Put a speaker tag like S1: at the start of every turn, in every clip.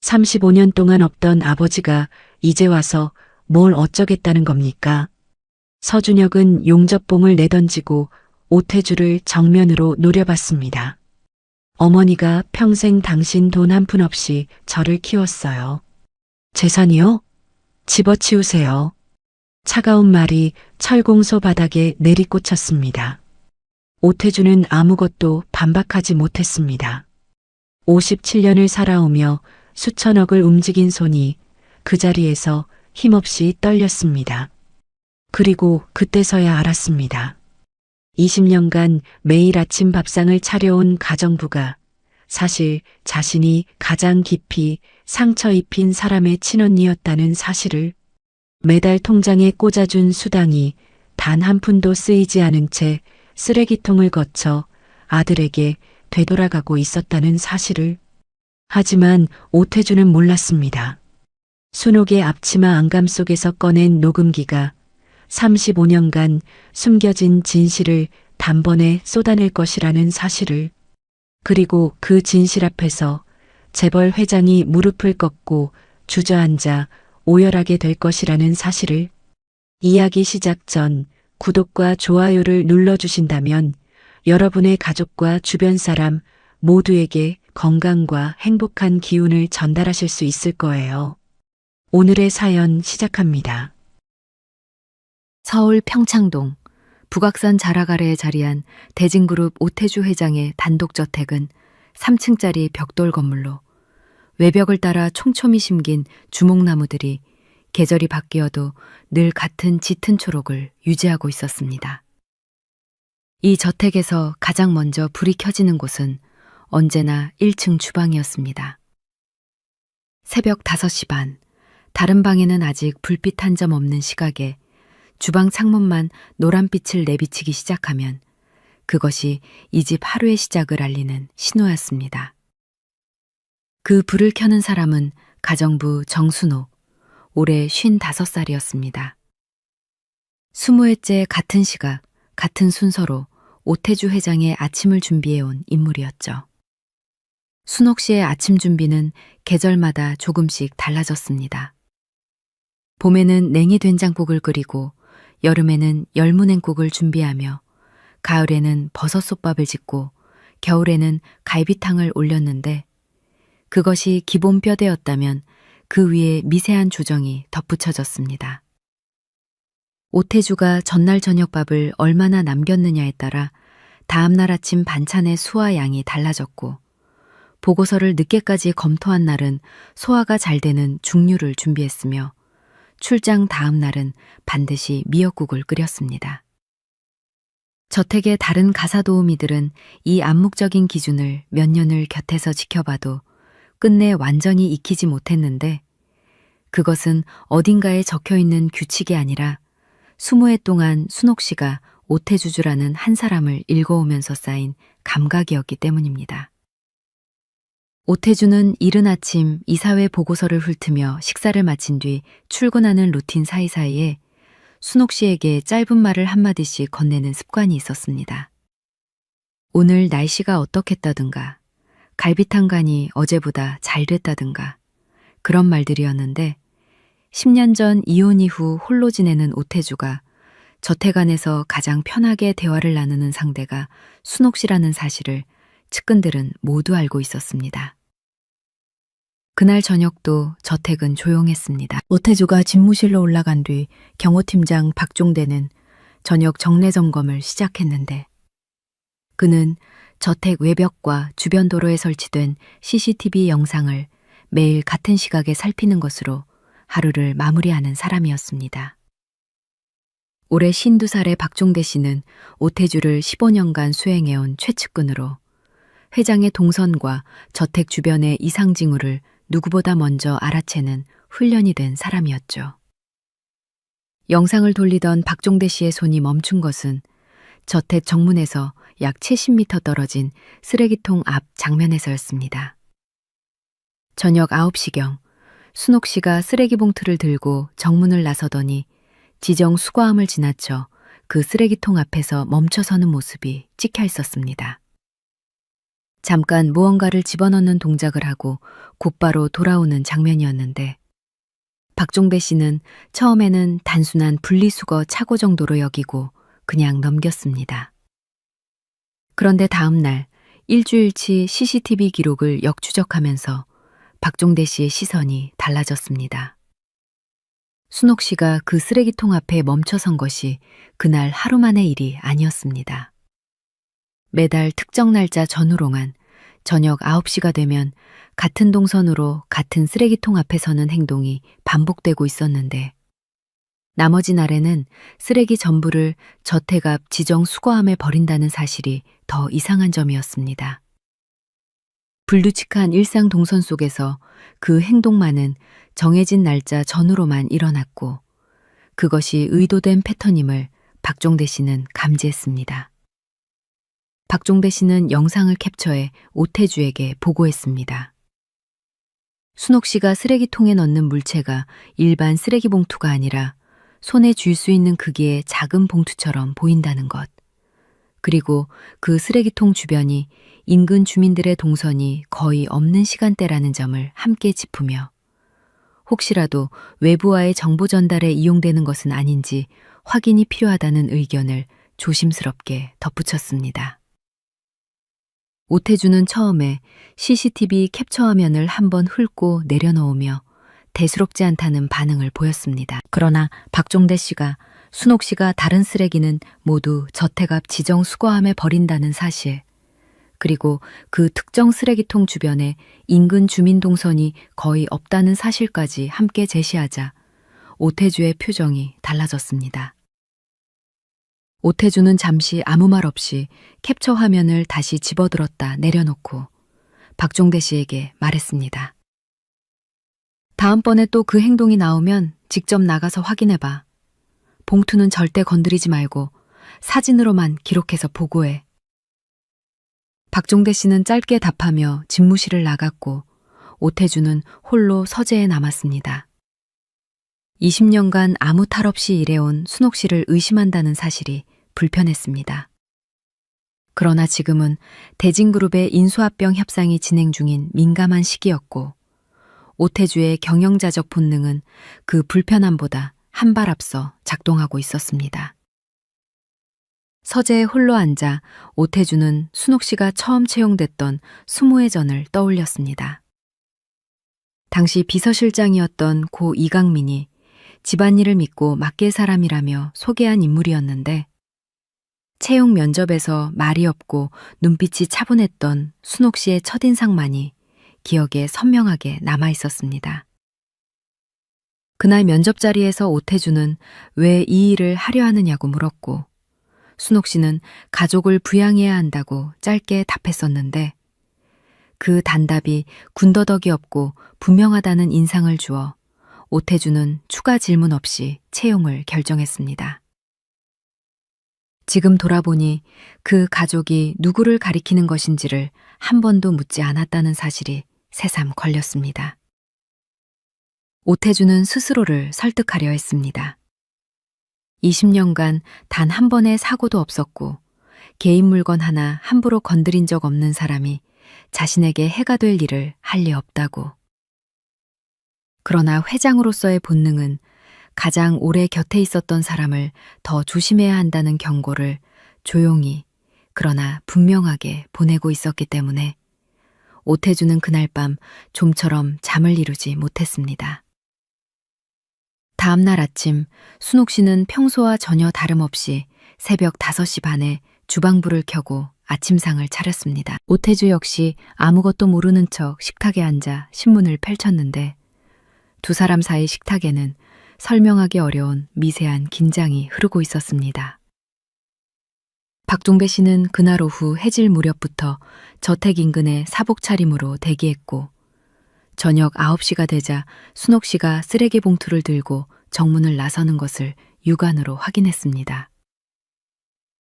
S1: 35년 동안 없던 아버지가 이제 와서 뭘 어쩌겠다는 겁니까? 서준혁은 용접봉을 내던지고 오태주를 정면으로 노려봤습니다. 어머니가 평생 당신 돈 한 푼 없이 저를 키웠어요. 재산이요? 집어치우세요. 차가운 말이 철공소 바닥에 내리꽂혔습니다. 오태주는 아무것도 반박하지 못했습니다. 57년을 살아오며 수천억을 움직인 손이 그 자리에서 힘없이 떨렸습니다. 그리고 그때서야 알았습니다. 20년간 매일 아침 밥상을 차려온 가정부가 사실 자신이 가장 깊이 상처 입힌 사람의 친언니였다는 사실을, 매달 통장에 꽂아준 수당이 단 한 푼도 쓰이지 않은 채 쓰레기통을 거쳐 아들에게 되돌아가고 있었다는 사실을. 하지만 오태주는 몰랐습니다. 순옥의 앞치마 안감 속에서 꺼낸 녹음기가 35년간 숨겨진 진실을 단번에 쏟아낼 것이라는 사실을, 그리고 그 진실 앞에서 재벌 회장이 무릎을 꺾고 주저앉아 오열하게 될 것이라는 사실을. 이야기 시작 전 구독과 좋아요를 눌러주신다면 여러분의 가족과 주변 사람 모두에게 건강과 행복한 기운을 전달하실 수 있을 거예요. 오늘의 사연 시작합니다.
S2: 서울 평창동 북악산 자락 아래에 자리한 대진그룹 오태주 회장의 단독저택은 3층짜리 벽돌 건물로 외벽을 따라 촘촘히 심긴 주목나무들이 계절이 바뀌어도 늘 같은 짙은 초록을 유지하고 있었습니다. 이 저택에서 가장 먼저 불이 켜지는 곳은 언제나 1층 주방이었습니다. 새벽 5시 반, 다른 방에는 아직 불빛 한 점 없는 시각에 주방 창문만 노란빛을 내비치기 시작하면 그것이 이 집 하루의 시작을 알리는 신호였습니다. 그 불을 켜는 사람은 가정부 정순옥, 올해 55살이었습니다. 20회째 같은 시각, 같은 순서로 오태주 회장의 아침을 준비해온 인물이었죠. 순옥 씨의 아침 준비는 계절마다 조금씩 달라졌습니다. 봄에는 냉이 된장국을 끓이고 여름에는 열무냉국을 준비하며 가을에는 버섯솥밥을 짓고 겨울에는 갈비탕을 올렸는데, 그것이 기본 뼈대였다면 그 위에 미세한 조정이 덧붙여졌습니다. 오태주가 전날 저녁밥을 얼마나 남겼느냐에 따라 다음날 아침 반찬의 수와 양이 달라졌고, 보고서를 늦게까지 검토한 날은 소화가 잘 되는 죽류를 준비했으며 출장 다음 날은 반드시 미역국을 끓였습니다. 저택의 다른 가사도우미들은 이 암묵적인 기준을 몇 년을 곁에서 지켜봐도 끝내 완전히 익히지 못했는데, 그것은 어딘가에 적혀있는 규칙이 아니라 20해 동안 순옥 씨가 오태주주라는 한 사람을 읽어오면서 쌓인 감각이었기 때문입니다. 오태주는 이른 아침 이사회 보고서를 훑으며 식사를 마친 뒤 출근하는 루틴 사이사이에 순옥 씨에게 짧은 말을 한마디씩 건네는 습관이 있었습니다. 오늘 날씨가 어떻겠다든가, 갈비탕 간이 어제보다 잘 됐다든가, 그런 말들이었는데, 10년 전 이혼 이후 홀로 지내는 오태주가 저택 안에서 가장 편하게 대화를 나누는 상대가 순옥 씨라는 사실을 측근들은 모두 알고 있었습니다. 그날 저녁도 저택은 조용했습니다. 오태주가 집무실로 올라간 뒤 경호팀장 박종대는 저녁 정례 점검을 시작했는데, 그는 저택 외벽과 주변 도로에 설치된 CCTV 영상을 매일 같은 시각에 살피는 것으로 하루를 마무리하는 사람이었습니다. 올해 52살의 박종대 씨는 오태주를 15년간 수행해온 최측근으로 회장의 동선과 저택 주변의 이상 징후를 누구보다 먼저 알아채는 훈련이 된 사람이었죠. 영상을 돌리던 박종대 씨의 손이 멈춘 것은 저택 정문에서 약 70m 떨어진 쓰레기통 앞 장면에서였습니다. 저녁 9시경 순옥 씨가 쓰레기 봉투를 들고 정문을 나서더니 지정 수거함을 지나쳐 그 쓰레기통 앞에서 멈춰서는 모습이 찍혀 있었습니다. 잠깐 무언가를 집어넣는 동작을 하고 곧바로 돌아오는 장면이었는데 박종배 씨는 처음에는 단순한 분리수거 착오 정도로 여기고 그냥 넘겼습니다. 그런데 다음 날 일주일치 CCTV 기록을 역추적하면서 박종대 씨의 시선이 달라졌습니다. 순옥 씨가 그 쓰레기통 앞에 멈춰선 것이 그날 하루 만의 일이 아니었습니다. 매달 특정 날짜 전후로만 저녁 9시가 되면 같은 동선으로 같은 쓰레기통 앞에 서는 행동이 반복되고 있었는데 나머지 날에는 쓰레기 전부를 저택 앞 지정 수거함에 버린다는 사실이 더 이상한 점이었습니다. 불규칙한 일상 동선 속에서 그 행동만은 정해진 날짜 전후로만 일어났고 그것이 의도된 패턴임을 박종대 씨는 감지했습니다. 박종배 씨는 영상을 캡처해 오태주에게 보고했습니다. 순옥 씨가 쓰레기통에 넣는 물체가 일반 쓰레기 봉투가 아니라 손에 쥘 수 있는 크기의 작은 봉투처럼 보인다는 것. 그리고 그 쓰레기통 주변이 인근 주민들의 동선이 거의 없는 시간대라는 점을 함께 짚으며 혹시라도 외부와의 정보 전달에 이용되는 것은 아닌지 확인이 필요하다는 의견을 조심스럽게 덧붙였습니다. 오태주는 처음에 CCTV 캡처 화면을 한번 훑고 내려놓으며 대수롭지 않다는 반응을 보였습니다. 그러나 박종대 씨가 순옥 씨가 다른 쓰레기는 모두 저택 앞 지정 수거함에 버린다는 사실, 그리고 그 특정 쓰레기통 주변에 인근 주민 동선이 거의 없다는 사실까지 함께 제시하자 오태주의 표정이 달라졌습니다. 오태주는 잠시 아무 말 없이 캡처 화면을 다시 집어들었다 내려놓고 박종대 씨에게 말했습니다. 다음번에 또 그 행동이 나오면 직접 나가서 확인해봐. 봉투는 절대 건드리지 말고 사진으로만 기록해서 보고해. 박종대 씨는 짧게 답하며 집무실을 나갔고 오태주는 홀로 서재에 남았습니다. 20년간 아무 탈 없이 일해온 순옥 씨를 의심한다는 사실이 불편했습니다. 그러나 지금은 대진그룹의 인수합병 협상이 진행 중인 민감한 시기였고 오태주의 경영자적 본능은 그 불편함보다 한 발 앞서 작동하고 있었습니다. 서재에 홀로 앉아 오태주는 순옥 씨가 처음 채용됐던 수모의 전을 떠올렸습니다. 당시 비서실장이었던 고 이강민이 집안일을 믿고 맡길 사람이라며 소개한 인물이었는데 채용 면접에서 말이 없고 눈빛이 차분했던 순옥 씨의 첫인상만이 기억에 선명하게 남아 있었습니다. 그날 면접 자리에서 오태주는 왜 이 일을 하려 하느냐고 물었고 순옥 씨는 가족을 부양해야 한다고 짧게 답했었는데 그 단답이 군더더기 없고 분명하다는 인상을 주어 오태주는 추가 질문 없이 채용을 결정했습니다. 지금 돌아보니 그 가족이 누구를 가리키는 것인지를 한 번도 묻지 않았다는 사실이 새삼 걸렸습니다. 오태주는 스스로를 설득하려 했습니다. 20년간 단 한 번의 사고도 없었고 개인 물건 하나 함부로 건드린 적 없는 사람이 자신에게 해가 될 일을 할 리 없다고. 그러나 회장으로서의 본능은 가장 오래 곁에 있었던 사람을 더 조심해야 한다는 경고를 조용히 그러나 분명하게 보내고 있었기 때문에 오태주는 그날 밤 좀처럼 잠을 이루지 못했습니다. 다음 날 아침 순옥 씨는 평소와 전혀 다름없이 새벽 5시 반에 주방불을 켜고 아침상을 차렸습니다. 오태주 역시 아무것도 모르는 척 식탁에 앉아 신문을 펼쳤는데 두 사람 사이 식탁에는 설명하기 어려운 미세한 긴장이 흐르고 있었습니다. 박종배 씨는 그날 오후 해질 무렵부터 저택 인근의 사복 차림으로 대기했고 저녁 9시가 되자 순옥 씨가 쓰레기 봉투를 들고 정문을 나서는 것을 육안으로 확인했습니다.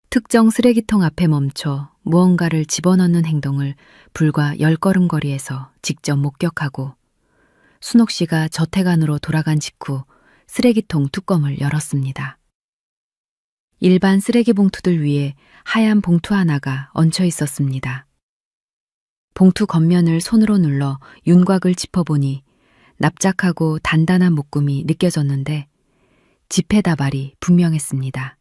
S2: 특정 쓰레기통 앞에 멈춰 무언가를 집어넣는 행동을 불과 10걸음 거리에서 직접 목격하고 순옥 씨가 저택 안으로 돌아간 직후 쓰레기통 뚜껑을 열었습니다. 일반 쓰레기 봉투들 위에 하얀 봉투 하나가 얹혀 있었습니다. 봉투 겉면을 손으로 눌러 윤곽을 짚어보니 납작하고 단단한 묶음이 느껴졌는데 지폐다발이 분명했습니다.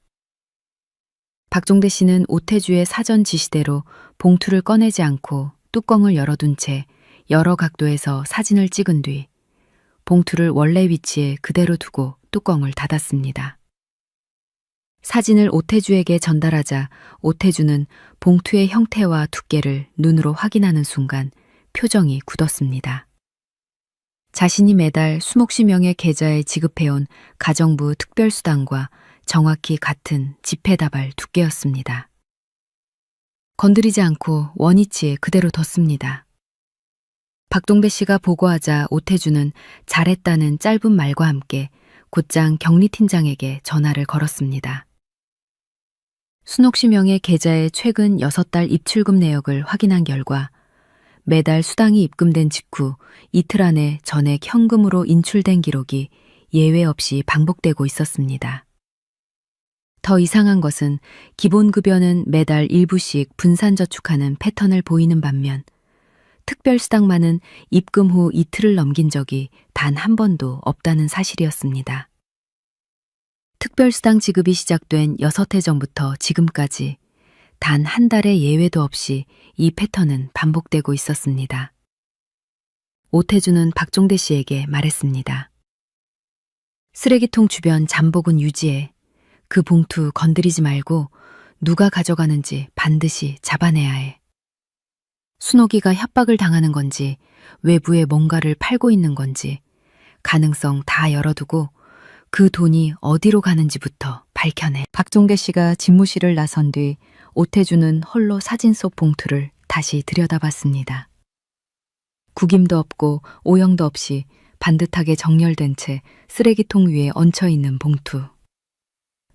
S2: 박종대 씨는 오태주의 사전 지시대로 봉투를 꺼내지 않고 뚜껑을 열어둔 채 여러 각도에서 사진을 찍은 뒤 봉투를 원래 위치에 그대로 두고 뚜껑을 닫았습니다. 사진을 오태주에게 전달하자 오태주는 봉투의 형태와 두께를 눈으로 확인하는 순간 표정이 굳었습니다. 자신이 매달 수목시 명의 계좌에 지급해온 가정부 특별수당과 정확히 같은 지폐다발 두께였습니다. 건드리지 않고 원위치에 그대로 뒀습니다. 박동대 씨가 보고하자 오태주는 잘했다는 짧은 말과 함께 곧장 경리팀장에게 전화를 걸었습니다. 순옥시 명의 계좌의 최근 6달 입출금 내역을 확인한 결과 매달 수당이 입금된 직후 이틀 안에 전액 현금으로 인출된 기록이 예외 없이 반복되고 있었습니다. 더 이상한 것은 기본급여는 매달 일부씩 분산저축하는 패턴을 보이는 반면 특별수당만은 입금 후 이틀을 넘긴 적이 단 한 번도 없다는 사실이었습니다. 특별수당 지급이 시작된 6해 전부터 지금까지 단 한 달의 예외도 없이 이 패턴은 반복되고 있었습니다. 오태주는 박종대 씨에게 말했습니다. 쓰레기통 주변 잠복은 유지해. 그 봉투 건드리지 말고 누가 가져가는지 반드시 잡아내야 해. 순옥이가 협박을 당하는 건지 외부에 뭔가를 팔고 있는 건지 가능성 다 열어두고 그 돈이 어디로 가는지부터 밝혀내. 박종대 씨가 집무실을 나선 뒤 오태주는 홀로 사진 속 봉투를 다시 들여다봤습니다. 구김도 없고 오형도 없이 반듯하게 정렬된 채 쓰레기통 위에 얹혀있는 봉투.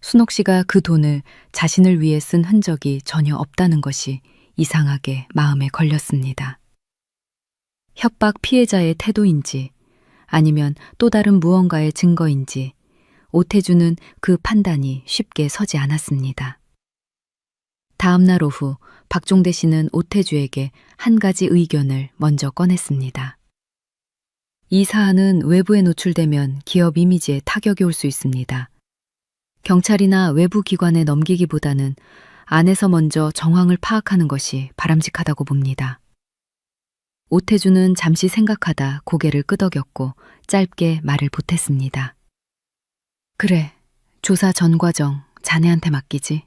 S2: 순옥 씨가 그 돈을 자신을 위해 쓴 흔적이 전혀 없다는 것이 이상하게 마음에 걸렸습니다. 협박 피해자의 태도인지 아니면 또 다른 무언가의 증거인지 오태주는 그 판단이 쉽게 서지 않았습니다. 다음 날 오후 박종대 씨는 오태주에게 한 가지 의견을 먼저 꺼냈습니다. 이 사안은 외부에 노출되면 기업 이미지에 타격이 올 수 있습니다. 경찰이나 외부 기관에 넘기기보다는 안에서 먼저 정황을 파악하는 것이 바람직하다고 봅니다. 오태주는 잠시 생각하다 고개를 끄덕였고 짧게 말을 보탰습니다. 그래, 조사 전 과정 자네한테 맡기지.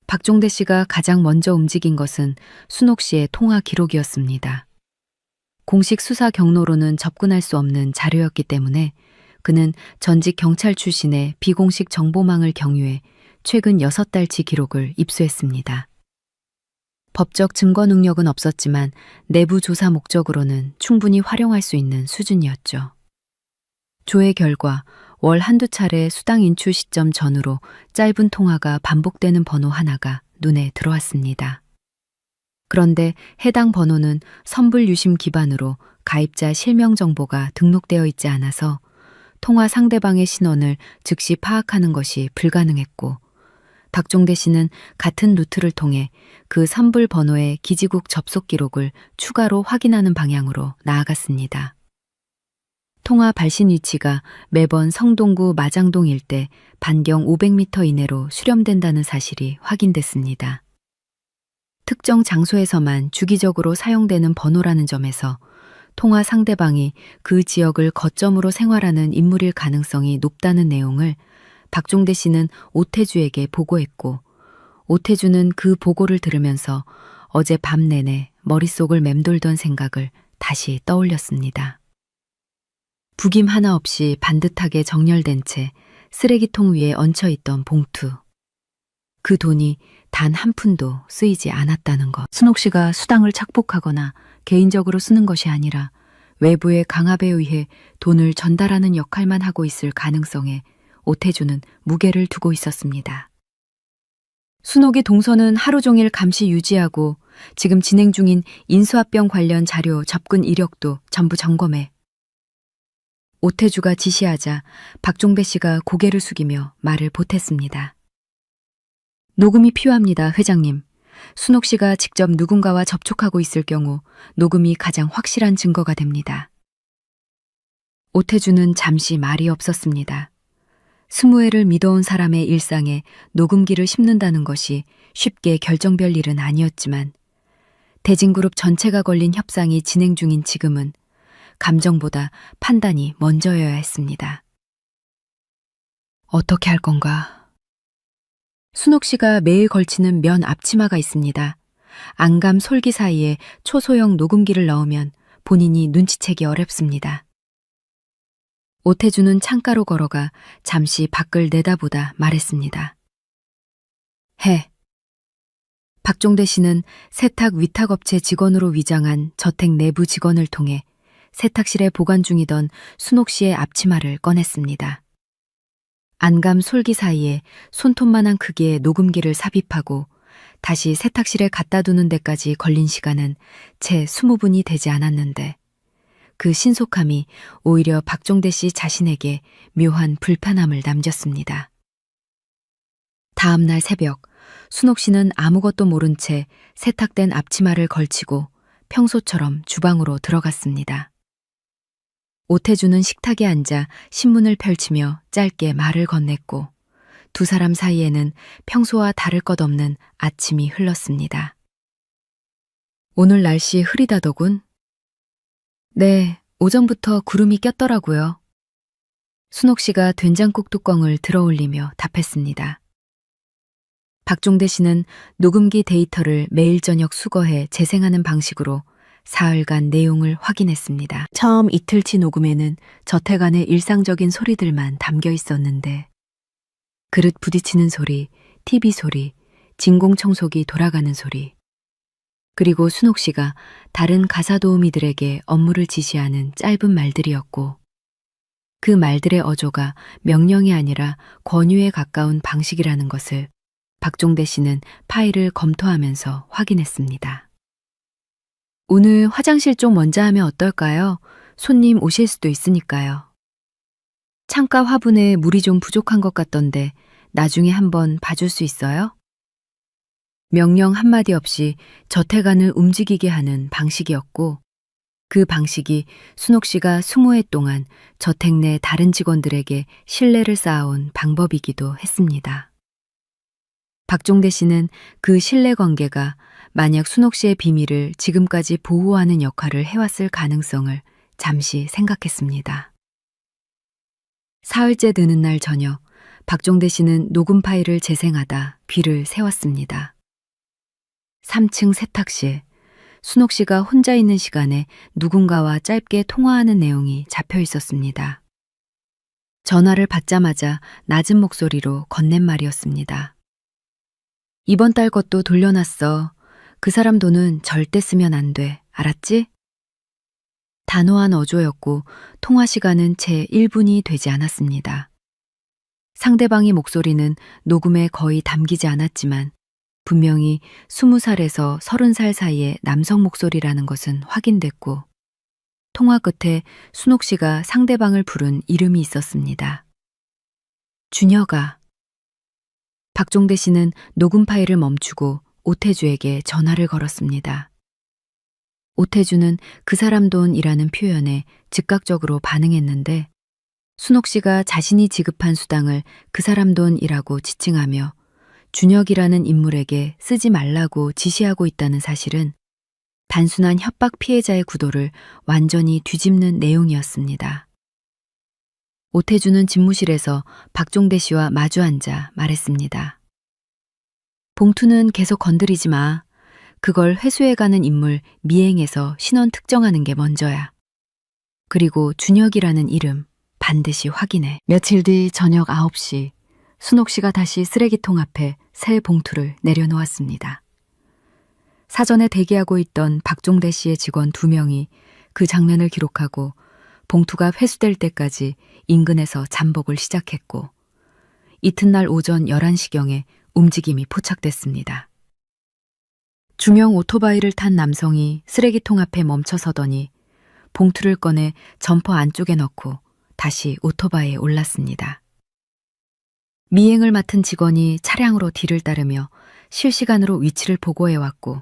S2: 박종대 씨가 가장 먼저 움직인 것은 순옥 씨의 통화 기록이었습니다. 공식 수사 경로로는 접근할 수 없는 자료였기 때문에 그는 전직 경찰 출신의 비공식 정보망을 경유해 최근 6달치 기록을 입수했습니다. 법적 증거 능력은 없었지만 내부 조사 목적으로는 충분히 활용할 수 있는 수준이었죠. 조회 결과 월 한두 차례 수당 인출 시점 전후로 짧은 통화가 반복되는 번호 하나가 눈에 들어왔습니다. 그런데 해당 번호는 선불유심 기반으로 가입자 실명 정보가 등록되어 있지 않아서 통화 상대방의 신원을 즉시 파악하는 것이 불가능했고 박종대 씨는 같은 루트를 통해 그 선불 번호의 기지국 접속 기록을 추가로 확인하는 방향으로 나아갔습니다. 통화 발신 위치가 매번 성동구 마장동 일대 반경 500m 이내로 수렴된다는 사실이 확인됐습니다. 특정 장소에서만 주기적으로 사용되는 번호라는 점에서 통화 상대방이 그 지역을 거점으로 생활하는 인물일 가능성이 높다는 내용을 박종대 씨는 오태주에게 보고했고 오태주는 그 보고를 들으면서 어제 밤 내내 머릿속을 맴돌던 생각을 다시 떠올렸습니다. 북임 하나 없이 반듯하게 정렬된 채 쓰레기통 위에 얹혀있던 봉투. 그 돈이 단 한 푼도 쓰이지 않았다는 것. 순옥 씨가 수당을 착복하거나 개인적으로 쓰는 것이 아니라 외부의 강압에 의해 돈을 전달하는 역할만 하고 있을 가능성에 오태주는 무게를 두고 있었습니다. 순옥의 동선은 하루 종일 감시 유지하고 지금 진행 중인 인수합병 관련 자료 접근 이력도 전부 점검해. 오태주가 지시하자 박종배 씨가 고개를 숙이며 말을 보탰습니다. 녹음이 필요합니다, 회장님. 순옥 씨가 직접 누군가와 접촉하고 있을 경우 녹음이 가장 확실한 증거가 됩니다. 오태주는 잠시 말이 없었습니다. 20회를 믿어온 사람의 일상에 녹음기를 심는다는 것이 쉽게 결정될 일은 아니었지만 대진그룹 전체가 걸린 협상이 진행 중인 지금은 감정보다 판단이 먼저여야 했습니다. 어떻게 할 건가? 순옥 씨가 매일 걸치는 면 앞치마가 있습니다. 안감 솔기 사이에 초소형 녹음기를 넣으면 본인이 눈치채기 어렵습니다. 오태주는 창가로 걸어가 잠시 밖을 내다보다 말했습니다. 해. 박종대 씨는 세탁 위탁업체 직원으로 위장한 저택 내부 직원을 통해 세탁실에 보관 중이던 순옥 씨의 앞치마를 꺼냈습니다. 안감 솔기 사이에 손톱만한 크기의 녹음기를 삽입하고 다시 세탁실에 갖다 두는 데까지 걸린 시간은 채 20분이 되지 않았는데 그 신속함이 오히려 박종대 씨 자신에게 묘한 불편함을 남겼습니다. 다음 날 새벽, 순옥 씨는 아무것도 모른 채 세탁된 앞치마를 걸치고 평소처럼 주방으로 들어갔습니다. 오태주는 식탁에 앉아 신문을 펼치며 짧게 말을 건넸고 두 사람 사이에는 평소와 다를 것 없는 아침이 흘렀습니다. 오늘 날씨 흐리다더군. 네, 오전부터 구름이 꼈더라고요. 순옥 씨가 된장국 뚜껑을 들어올리며 답했습니다. 박종대 씨는 녹음기 데이터를 매일 저녁 수거해 재생하는 방식으로 사흘간 내용을 확인했습니다. 처음 이틀치 녹음에는 저택 안의 일상적인 소리들만 담겨 있었는데 그릇 부딪히는 소리, TV 소리, 진공청소기 돌아가는 소리, 그리고 순옥 씨가 다른 가사 도우미들에게 업무를 지시하는 짧은 말들이었고 그 말들의 어조가 명령이 아니라 권유에 가까운 방식이라는 것을 박종대 씨는 파일을 검토하면서 확인했습니다. 오늘 화장실 좀 먼저 하면 어떨까요? 손님 오실 수도 있으니까요. 창가 화분에 물이 좀 부족한 것 같던데 나중에 한번 봐줄 수 있어요? 명령 한마디 없이 저택 안을 움직이게 하는 방식이었고 그 방식이 순옥 씨가 20회 동안 저택 내 다른 직원들에게 신뢰를 쌓아온 방법이기도 했습니다. 박종대 씨는 그 신뢰 관계가 만약 순옥 씨의 비밀을 지금까지 보호하는 역할을 해왔을 가능성을 잠시 생각했습니다. 사흘째 되는 날 저녁, 박종대 씨는 녹음 파일을 재생하다 귀를 세웠습니다. 3층 세탁실, 순옥 씨가 혼자 있는 시간에 누군가와 짧게 통화하는 내용이 잡혀 있었습니다. 전화를 받자마자 낮은 목소리로 건넨 말이었습니다. 이번 달 것도 돌려놨어. 그 사람 돈은 절대 쓰면 안 돼. 알았지? 단호한 어조였고 통화 시간은 채 1분이 되지 않았습니다. 상대방의 목소리는 녹음에 거의 담기지 않았지만 분명히 20살에서 30살 사이의 남성 목소리라는 것은 확인됐고 통화 끝에 순옥 씨가 상대방을 부른 이름이 있었습니다. 준혁아. 박종대 씨는 녹음 파일을 멈추고 오태주에게 전화를 걸었습니다. 오태주는 그 사람 돈이라는 표현에 즉각적으로 반응했는데 순옥 씨가 자신이 지급한 수당을 그 사람 돈이라고 지칭하며 준혁이라는 인물에게 쓰지 말라고 지시하고 있다는 사실은 단순한 협박 피해자의 구도를 완전히 뒤집는 내용이었습니다. 오태주는 집무실에서 박종대 씨와 마주 앉아 말했습니다. 봉투는 계속 건드리지 마. 그걸 회수해가는 인물 미행에서 신원 특정하는 게 먼저야. 그리고 준혁이라는 이름 반드시 확인해. 며칠 뒤 저녁 9시 순옥 씨가 다시 쓰레기통 앞에 새 봉투를 내려놓았습니다. 사전에 대기하고 있던 박종대 씨의 직원 2명이 그 장면을 기록하고 봉투가 회수될 때까지 인근에서 잠복을 시작했고 이튿날 오전 11시경에 움직임이 포착됐습니다. 중형 오토바이를 탄 남성이 쓰레기통 앞에 멈춰서더니 봉투를 꺼내 점퍼 안쪽에 넣고 다시 오토바이에 올랐습니다. 미행을 맡은 직원이 차량으로 뒤를 따르며 실시간으로 위치를 보고해왔고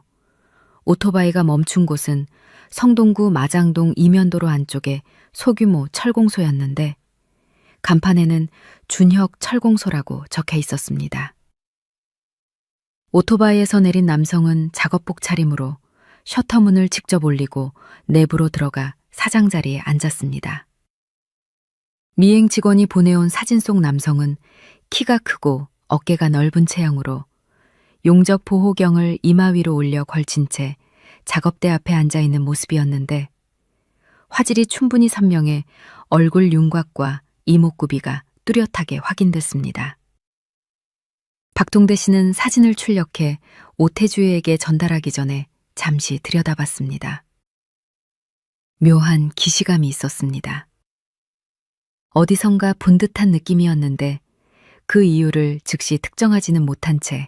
S2: 오토바이가 멈춘 곳은 성동구 마장동 이면도로 안쪽의 소규모 철공소였는데 간판에는 준혁 철공소라고 적혀 있었습니다. 오토바이에서 내린 남성은 작업복 차림으로 셔터문을 직접 올리고 내부로 들어가 사장 자리에 앉았습니다. 미행 직원이 보내온 사진 속 남성은 키가 크고 어깨가 넓은 체형으로 용접 보호경을 이마 위로 올려 걸친 채 작업대 앞에 앉아 있는 모습이었는데 화질이 충분히 선명해 얼굴 윤곽과 이목구비가 뚜렷하게 확인됐습니다. 박동대 씨는 사진을 출력해 오태주에게 전달하기 전에 잠시 들여다봤습니다. 묘한 기시감이 있었습니다. 어디선가 본 듯한 느낌이었는데 그 이유를 즉시 특정하지는 못한 채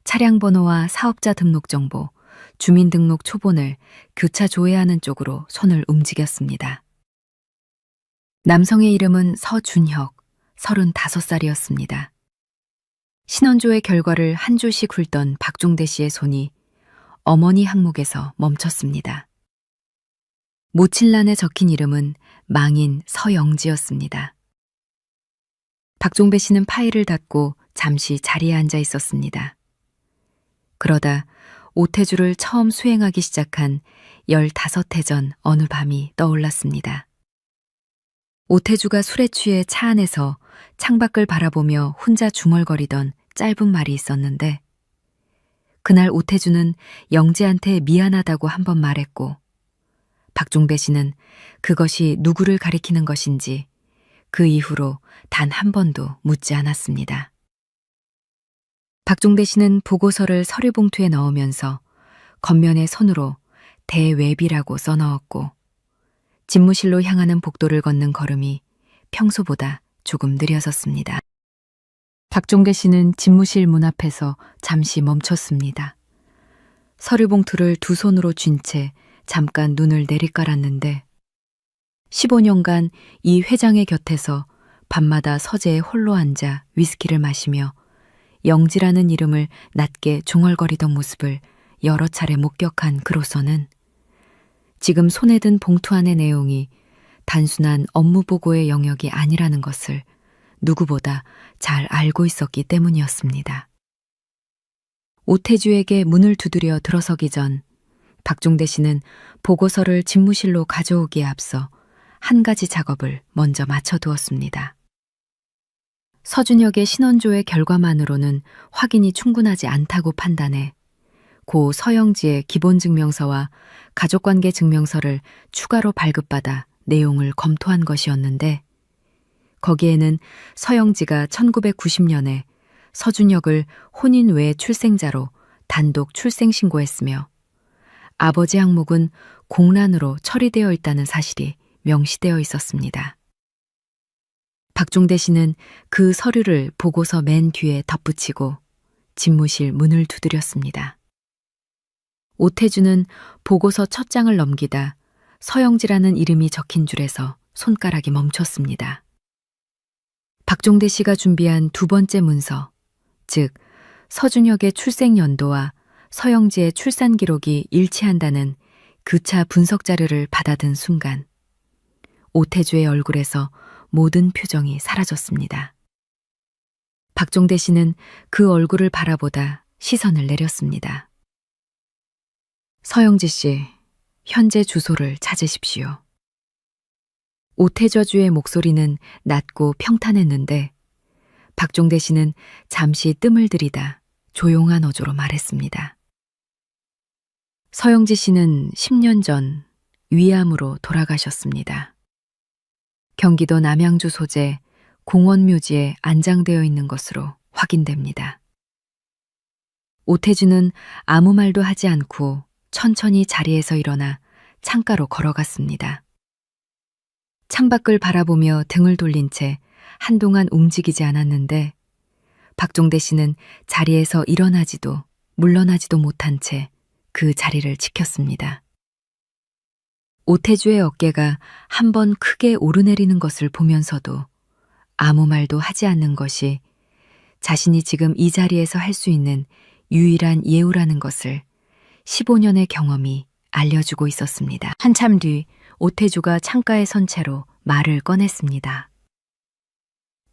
S2: 차량 번호와 사업자 등록 정보, 주민등록 초본을 교차 조회하는 쪽으로 손을 움직였습니다. 남성의 이름은 서준혁, 35살이었습니다. 신원조회 결과를 한 줄씩 훑던 박종대 씨의 손이 어머니 항목에서 멈췄습니다. 모칠란에 적힌 이름은 망인 서영지였습니다. 박종배 씨는 파일을 닫고 잠시 자리에 앉아 있었습니다. 그러다 오태주를 처음 수행하기 시작한 15해 전 어느 밤이 떠올랐습니다. 오태주가 술에 취해 차 안에서 창밖을 바라보며 혼자 중얼거리던 짧은 말이 있었는데 그날 오태주는 영지한테 미안하다고 한 번 말했고 박종배 씨는 그것이 누구를 가리키는 것인지 그 이후로 단 한 번도 묻지 않았습니다. 박종대 씨는 보고서를 서류 봉투에 넣으면서 겉면에 손으로 대외비라고 써넣었고 집무실로 향하는 복도를 걷는 걸음이 평소보다 조금 느려졌습니다. 박종대 씨는 집무실 문 앞에서 잠시 멈췄습니다. 서류 봉투를 두 손으로 쥔 채 잠깐 눈을 내리깔았는데 15년간 이 회장의 곁에서 밤마다 서재에 홀로 앉아 위스키를 마시며 영지라는 이름을 낮게 중얼거리던 모습을 여러 차례 목격한 그로서는 지금 손에 든 봉투 안의 내용이 단순한 업무 보고의 영역이 아니라는 것을 누구보다 잘 알고 있었기 때문이었습니다. 오태주에게 문을 두드려 들어서기 전 박종대 씨는 보고서를 집무실로 가져오기에 앞서 한 가지 작업을 먼저 마쳐두었습니다. 서준혁의 신원조회 결과만으로는 확인이 충분하지 않다고 판단해 고 서영지의 기본증명서와 가족관계 증명서를 추가로 발급받아 내용을 검토한 것이었는데 거기에는 서영지가 1990년에 서준혁을 혼인 외 출생자로 단독 출생신고했으며 아버지 항목은 공란으로 처리되어 있다는 사실이 명시되어 있었습니다. 박종대 씨는 그 서류를 보고서 맨 뒤에 덧붙이고 집무실 문을 두드렸습니다. 오태주는 보고서 첫 장을 넘기다 서영지라는 이름이 적힌 줄에서 손가락이 멈췄습니다. 박종대 씨가 준비한 두 번째 문서, 즉 서준혁의 출생 연도와 서영지의 출산 기록이 일치한다는 교차 분석 자료를 받아든 순간 오태주의 얼굴에서 모든 표정이 사라졌습니다. 박종대 씨는 그 얼굴을 바라보다 시선을 내렸습니다. 서영지 씨, 현재 주소를 찾으십시오. 오태저주의 목소리는 낮고 평탄했는데 박종대 씨는 잠시 뜸을 들이다 조용한 어조로 말했습니다. 서영지 씨는 10년 전 위암으로 돌아가셨습니다. 경기도 남양주 소재 공원묘지에 안장되어 있는 것으로 확인됩니다. 오태주는 아무 말도 하지 않고 천천히 자리에서 일어나 창가로 걸어갔습니다. 창밖을 바라보며 등을 돌린 채 한동안 움직이지 않았는데 박종대 씨는 자리에서 일어나지도 물러나지도 못한 채 그 자리를 지켰습니다. 오태주의 어깨가 한 번 크게 오르내리는 것을 보면서도 아무 말도 하지 않는 것이 자신이 지금 이 자리에서 할 수 있는 유일한 예우라는 것을 15년의 경험이 알려주고 있었습니다. 한참 뒤 오태주가 창가에 선 채로 말을 꺼냈습니다.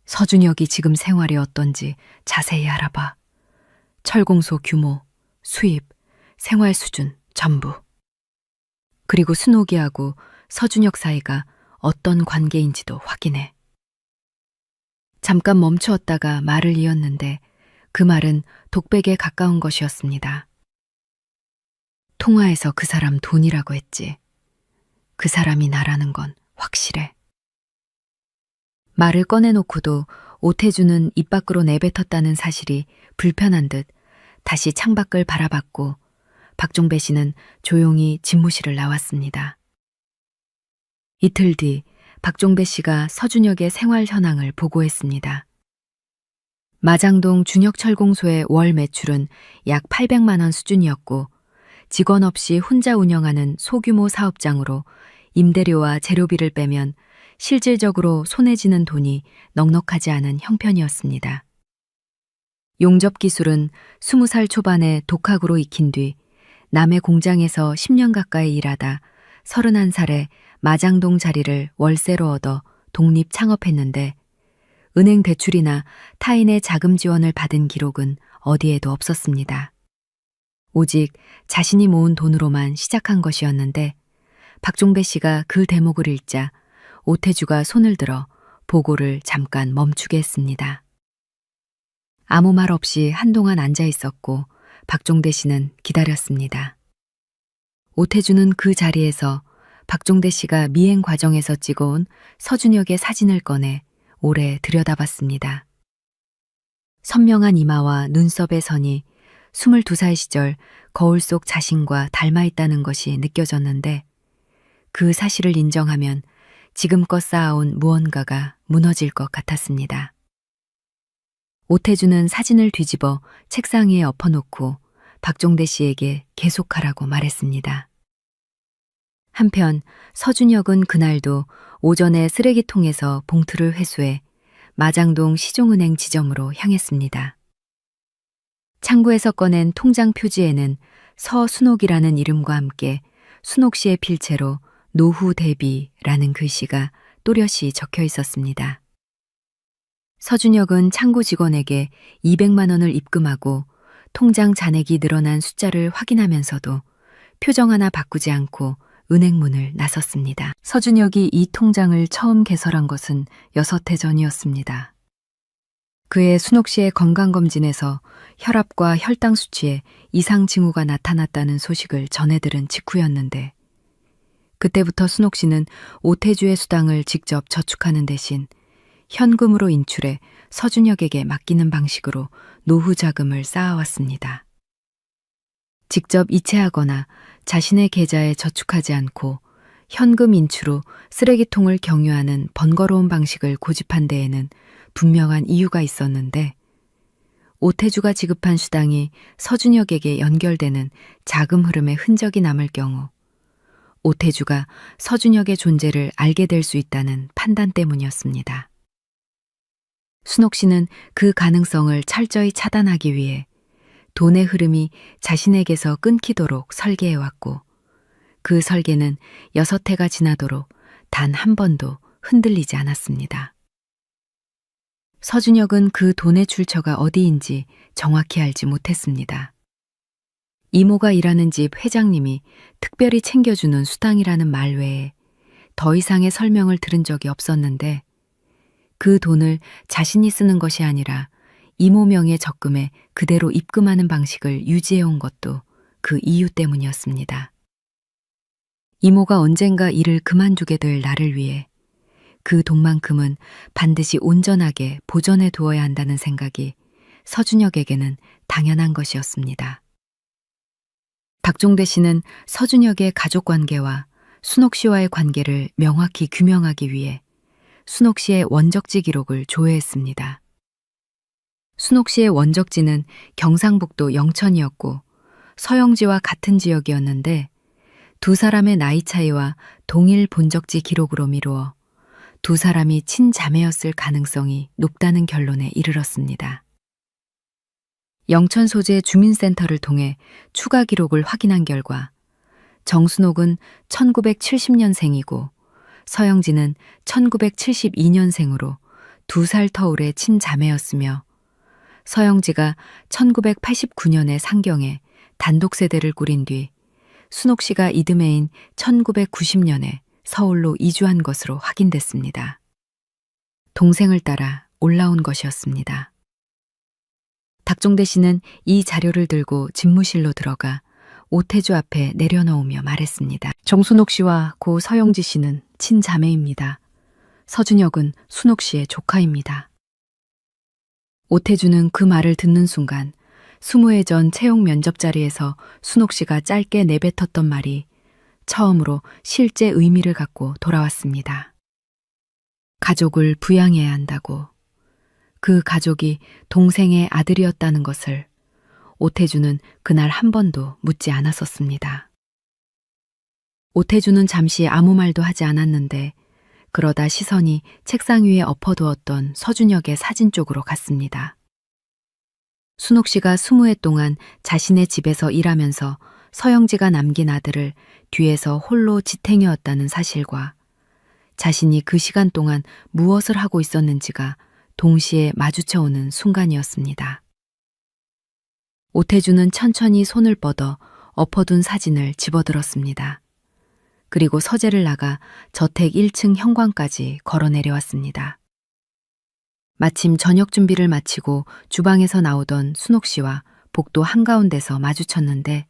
S2: 서준혁이 지금 생활이 어떤지 자세히 알아봐. 철공소 규모, 수입, 생활 수준 전부. 그리고 순옥이하고 서준혁 사이가 어떤 관계인지도 확인해. 잠깐 멈추었다가 말을 이었는데 그 말은 독백에 가까운 것이었습니다. 통화에서 그 사람 돈이라고 했지. 그 사람이 나라는 건 확실해. 말을 꺼내놓고도 오태주는 입 밖으로 내뱉었다는 사실이 불편한 듯 다시 창밖을 바라봤고 박종배 씨는 조용히 집무실을 나왔습니다. 이틀 뒤 박종배 씨가 서준혁의 생활 현황을 보고했습니다. 마장동 준혁철공소의 월 매출은 약 800만 원 수준이었고 직원 없이 혼자 운영하는 소규모 사업장으로 임대료와 재료비를 빼면 실질적으로 손에 쥐는 돈이 넉넉하지 않은 형편이었습니다. 용접 기술은 20살 초반에 독학으로 익힌 뒤 남의 공장에서 10년 가까이 일하다 31살에 마장동 자리를 월세로 얻어 독립 창업했는데 은행 대출이나 타인의 자금 지원을 받은 기록은 어디에도 없었습니다. 오직 자신이 모은 돈으로만 시작한 것이었는데 박종배 씨가 그 대목을 읽자 오태주가 손을 들어 보고를 잠깐 멈추게 했습니다. 아무 말 없이 한동안 앉아 있었고 박종대 씨는 기다렸습니다. 오태주는 그 자리에서 박종대 씨가 미행 과정에서 찍어온 서준혁의 사진을 꺼내 오래 들여다봤습니다. 선명한 이마와 눈썹의 선이 22살 시절 거울 속 자신과 닮아 있다는 것이 느껴졌는데 그 사실을 인정하면 지금껏 쌓아온 무언가가 무너질 것 같았습니다. 오태주는 사진을 뒤집어 책상 위에 엎어놓고 박종대 씨에게 계속하라고 말했습니다. 한편 서준혁은 그날도 오전에 쓰레기통에서 봉투를 회수해 마장동 시종은행 지점으로 향했습니다. 창구에서 꺼낸 통장 표지에는 서순옥이라는 이름과 함께 순옥 씨의 필체로 노후 대비라는 글씨가 또렷이 적혀 있었습니다. 서준혁은 창구 직원에게 200만 원을 입금하고 통장 잔액이 늘어난 숫자를 확인하면서도 표정 하나 바꾸지 않고 은행 문을 나섰습니다. 서준혁이 이 통장을 처음 개설한 것은 6해 전이었습니다. 그의 순옥 씨의 건강검진에서 혈압과 혈당 수치에 이상 징후가 나타났다는 소식을 전해들은 직후였는데 그때부터 순옥 씨는 오태주의 수당을 직접 저축하는 대신 현금으로 인출해 서준혁에게 맡기는 방식으로 노후 자금을 쌓아왔습니다. 직접 이체하거나 자신의 계좌에 저축하지 않고 현금 인출 후 쓰레기통을 경유하는 번거로운 방식을 고집한 데에는 분명한 이유가 있었는데 오태주가 지급한 수당이 서준혁에게 연결되는 자금 흐름의 흔적이 남을 경우 오태주가 서준혁의 존재를 알게 될 수 있다는 판단 때문이었습니다. 순옥 씨는 그 가능성을 철저히 차단하기 위해 돈의 흐름이 자신에게서 끊기도록 설계해왔고 그 설계는 6해가 지나도록 단 한 번도 흔들리지 않았습니다. 서준혁은 그 돈의 출처가 어디인지 정확히 알지 못했습니다. 이모가 일하는 집 회장님이 특별히 챙겨주는 수당이라는 말 외에 더 이상의 설명을 들은 적이 없었는데 그 돈을 자신이 쓰는 것이 아니라 이모 명의 적금에 그대로 입금하는 방식을 유지해온 것도 그 이유 때문이었습니다. 이모가 언젠가 일을 그만두게 될 나를 위해 그 돈만큼은 반드시 온전하게 보존해 두어야 한다는 생각이 서준혁에게는 당연한 것이었습니다. 박종대 씨는 서준혁의 가족관계와 순옥 씨와의 관계를 명확히 규명하기 위해 순옥 씨의 원적지 기록을 조회했습니다. 순옥 씨의 원적지는 경상북도 영천이었고 서영지와 같은 지역이었는데 두 사람의 나이 차이와 동일 본적지 기록으로 미루어 두 사람이 친자매였을 가능성이 높다는 결론에 이르렀습니다. 영천 소재 주민센터를 통해 추가 기록을 확인한 결과 정순옥은 1970년생이고 서영진은 1972년생으로 2살 터울의 친자매였으며 서영지가 1989년에 상경에 단독 세대를 꾸린 뒤 순옥 씨가 이듬해인 1990년에 서울로 이주한 것으로 확인됐습니다. 동생을 따라 올라온 것이었습니다. 닥종대 씨는 이 자료를 들고 집무실로 들어가 오태주 앞에 내려놓으며 말했습니다. 정순옥 씨와 고 서영지 씨는 친자매입니다. 서준혁은 순옥 씨의 조카입니다. 오태주는 그 말을 듣는 순간 20회 전 채용 면접 자리에서 순옥 씨가 짧게 내뱉었던 말이 처음으로 실제 의미를 갖고 돌아왔습니다. 가족을 부양해야 한다고. 그 가족이 동생의 아들이었다는 것을 오태주는 그날 한 번도 묻지 않았었습니다. 오태주는 잠시 아무 말도 하지 않았는데 그러다 시선이 책상 위에 엎어두었던 서준혁의 사진 쪽으로 갔습니다. 순옥 씨가 20회 동안 자신의 집에서 일하면서 서영지가 남긴 아들을 뒤에서 홀로 지탱해왔다는 사실과 자신이 그 시간 동안 무엇을 하고 있었는지가 동시에 마주쳐오는 순간이었습니다. 오태주는 천천히 손을 뻗어 엎어둔 사진을 집어들었습니다. 그리고 서재를 나가 저택 1층 현관까지 걸어 내려왔습니다. 마침 저녁 준비를 마치고 주방에서 나오던 순옥 씨와 복도 한가운데서 마주쳤는데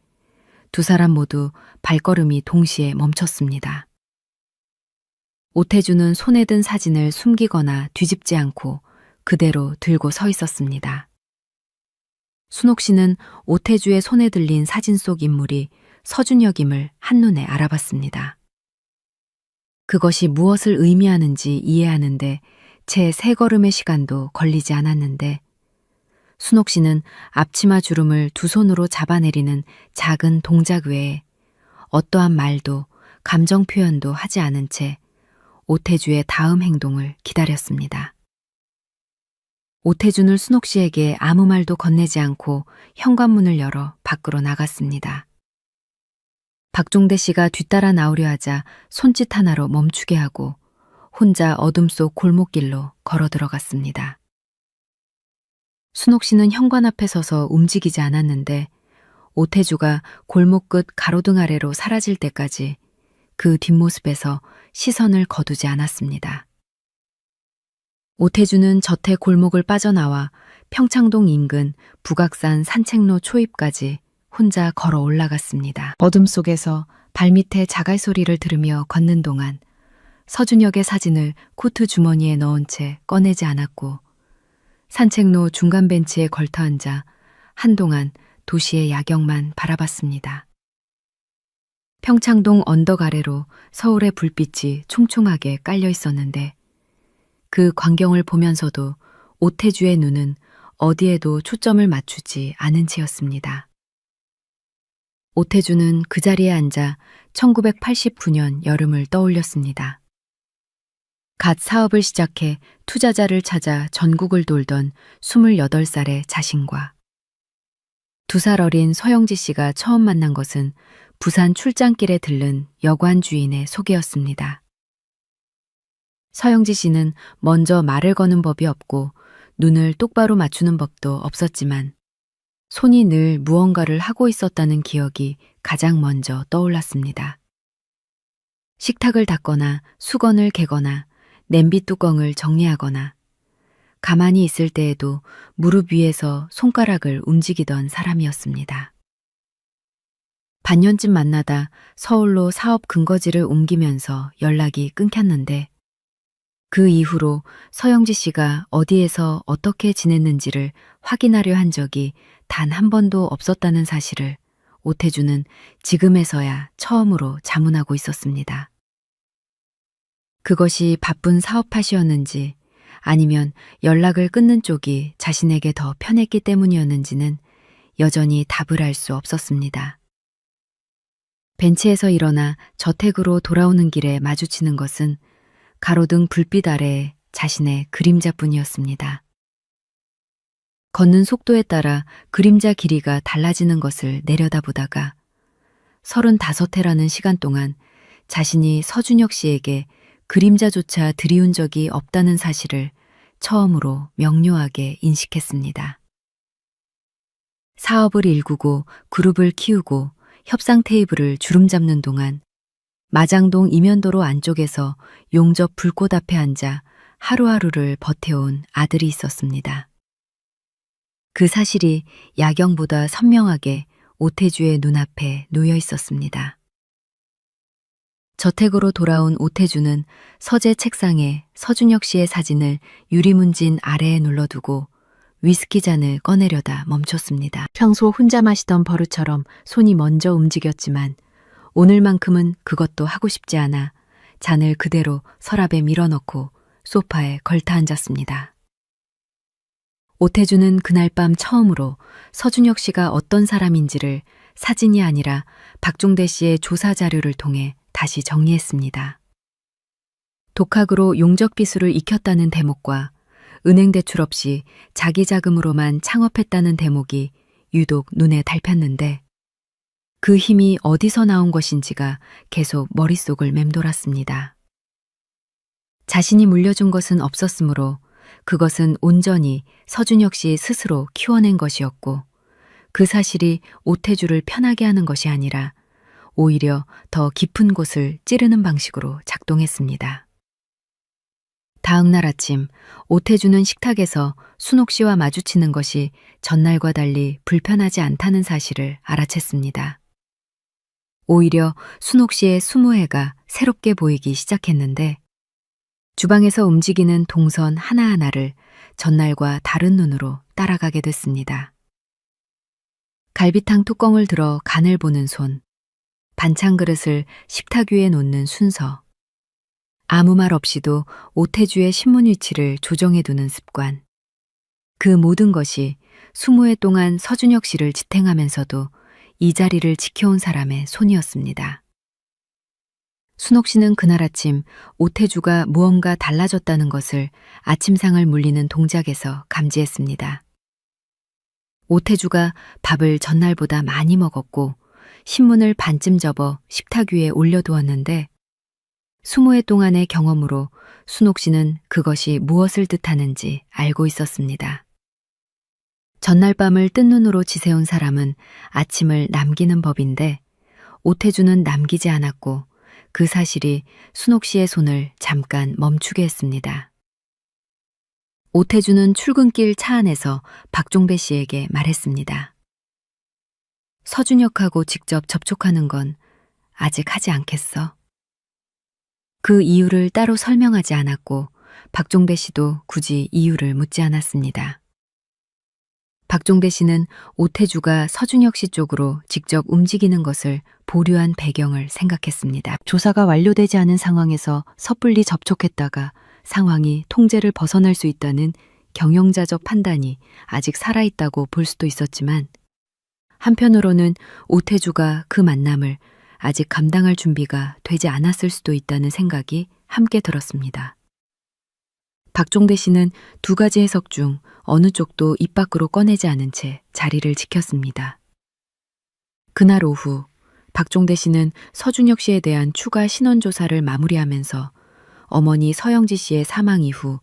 S2: 두 사람 모두 발걸음이 동시에 멈췄습니다. 오태주는 손에 든 사진을 숨기거나 뒤집지 않고 그대로 들고 서 있었습니다. 순옥 씨는 오태주의 손에 들린 사진 속 인물이 서준혁임을 한눈에 알아봤습니다. 그것이 무엇을 의미하는지 이해하는데 채 3걸음의 시간도 걸리지 않았는데 순옥 씨는 앞치마 주름을 두 손으로 잡아내리는 작은 동작 외에 어떠한 말도 감정 표현도 하지 않은 채 오태주의 다음 행동을 기다렸습니다. 오태주는 순옥 씨에게 아무 말도 건네지 않고 현관문을 열어 밖으로 나갔습니다. 박종대 씨가 뒤따라 나오려 하자 손짓 하나로 멈추게 하고 혼자 어둠 속 골목길로 걸어 들어갔습니다. 순옥 씨는 현관 앞에 서서 움직이지 않았는데 오태주가 골목 끝 가로등 아래로 사라질 때까지 그 뒷모습에서 시선을 거두지 않았습니다. 오태주는 저택 골목을 빠져나와 평창동 인근 북악산 산책로 초입까지 혼자 걸어 올라갔습니다. 어둠 속에서 발밑에 자갈 소리를 들으며 걷는 동안 서준혁의 사진을 코트 주머니에 넣은 채 꺼내지 않았고 산책로 중간 벤치에 걸터 앉아 한동안 도시의 야경만 바라봤습니다. 평창동 언덕 아래로 서울의 불빛이 촘촘하게 깔려 있었는데 그 광경을 보면서도 오태주의 눈은 어디에도 초점을 맞추지 않은 채였습니다. 오태주는 그 자리에 앉아 1989년 여름을 떠올렸습니다. 갓 사업을 시작해 투자자를 찾아 전국을 돌던 28살의 자신과 2살 어린 서영지 씨가 처음 만난 것은 부산 출장길에 들른 여관 주인의 소개였습니다. 서영지 씨는 먼저 말을 거는 법이 없고 눈을 똑바로 맞추는 법도 없었지만 손이 늘 무언가를 하고 있었다는 기억이 가장 먼저 떠올랐습니다. 식탁을 닦거나 수건을 개거나 냄비 뚜껑을 정리하거나 가만히 있을 때에도 무릎 위에서 손가락을 움직이던 사람이었습니다. 반년쯤 만나다 서울로 사업 근거지를 옮기면서 연락이 끊겼는데 그 이후로 서영지 씨가 어디에서 어떻게 지냈는지를 확인하려 한 적이 단 한 번도 없었다는 사실을 오태주는 지금에서야 처음으로 자문하고 있었습니다. 그것이 바쁜 사업 탓이었는지 아니면 연락을 끊는 쪽이 자신에게 더 편했기 때문이었는지는 여전히 답을 알 수 없었습니다. 벤치에서 일어나 저택으로 돌아오는 길에 마주치는 것은 가로등 불빛 아래에 자신의 그림자뿐이었습니다. 걷는 속도에 따라 그림자 길이가 달라지는 것을 내려다보다가 35회라는 시간 동안 자신이 서준혁 씨에게 그림자조차 들이운 적이 없다는 사실을 처음으로 명료하게 인식했습니다. 사업을 일구고 그룹을 키우고 협상 테이블을 주름 잡는 동안 마장동 이면도로 안쪽에서 용접 불꽃 앞에 앉아 하루하루를 버텨온 아들이 있었습니다. 그 사실이 야경보다 선명하게 오태주의 눈앞에 놓여 있었습니다. 저택으로 돌아온 오태주는 서재 책상에 서준혁 씨의 사진을 유리문진 아래에 눌러두고 위스키 잔을 꺼내려다 멈췄습니다. 평소 혼자 마시던 버릇처럼 손이 먼저 움직였지만 오늘만큼은 그것도 하고 싶지 않아 잔을 그대로 서랍에 밀어넣고 소파에 걸터 앉았습니다. 오태주는 그날 밤 처음으로 서준혁 씨가 어떤 사람인지를 사진이 아니라 박종대 씨의 조사 자료를 통해 다시 정리했습니다. 독학으로 용적비수를 익혔다는 대목과 은행 대출 없이 자기 자금으로만 창업했다는 대목이 유독 눈에 밟혔는데 그 힘이 어디서 나온 것인지가 계속 머릿속을 맴돌았습니다. 자신이 물려준 것은 없었으므로 그것은 온전히 서준혁 씨 스스로 키워낸 것이었고 그 사실이 오태주를 편하게 하는 것이 아니라 오히려 더 깊은 곳을 찌르는 방식으로 작동했습니다. 다음 날 아침 오태주는 식탁에서 순옥 씨와 마주치는 것이 전날과 달리 불편하지 않다는 사실을 알아챘습니다. 오히려 순옥 씨의 수무회가 새롭게 보이기 시작했는데 주방에서 움직이는 동선 하나하나를 전날과 다른 눈으로 따라가게 됐습니다. 갈비탕 뚜껑을 들어 간을 보는 손, 반찬 그릇을 식탁 위에 놓는 순서, 아무 말 없이도 오태주의 신문 위치를 조정해두는 습관. 그 모든 것이 20회 동안 서준혁 씨를 지탱하면서도 이 자리를 지켜온 사람의 손이었습니다. 순옥 씨는 그날 아침 오태주가 무언가 달라졌다는 것을 아침상을 물리는 동작에서 감지했습니다. 오태주가 밥을 전날보다 많이 먹었고 신문을 반쯤 접어 식탁 위에 올려두었는데 20회 동안의 경험으로 순옥 씨는 그것이 무엇을 뜻하는지 알고 있었습니다. 전날 밤을 뜬 눈으로 지새운 사람은 아침을 남기는 법인데 오태주는 남기지 않았고 그 사실이 순옥 씨의 손을 잠깐 멈추게 했습니다. 오태주는 출근길 차 안에서 박종배 씨에게 말했습니다. 서준혁하고 직접 접촉하는 건 아직 하지 않겠어? 그 이유를 따로 설명하지 않았고 박종배 씨도 굳이 이유를 묻지 않았습니다. 박종배 씨는 오태주가 서준혁 씨 쪽으로 직접 움직이는 것을 보류한 배경을 생각했습니다. 조사가 완료되지 않은 상황에서 섣불리 접촉했다가 상황이 통제를 벗어날 수 있다는 경영자적 판단이 아직 살아있다고 볼 수도 있었지만 한편으로는 오태주가 그 만남을 아직 감당할 준비가 되지 않았을 수도 있다는 생각이 함께 들었습니다. 박종대 씨는 두 가지 해석 중 어느 쪽도 입 밖으로 꺼내지 않은 채 자리를 지켰습니다. 그날 오후 박종대 씨는 서준혁 씨에 대한 추가 신원조사를 마무리하면서 어머니 서영지 씨의 사망 이후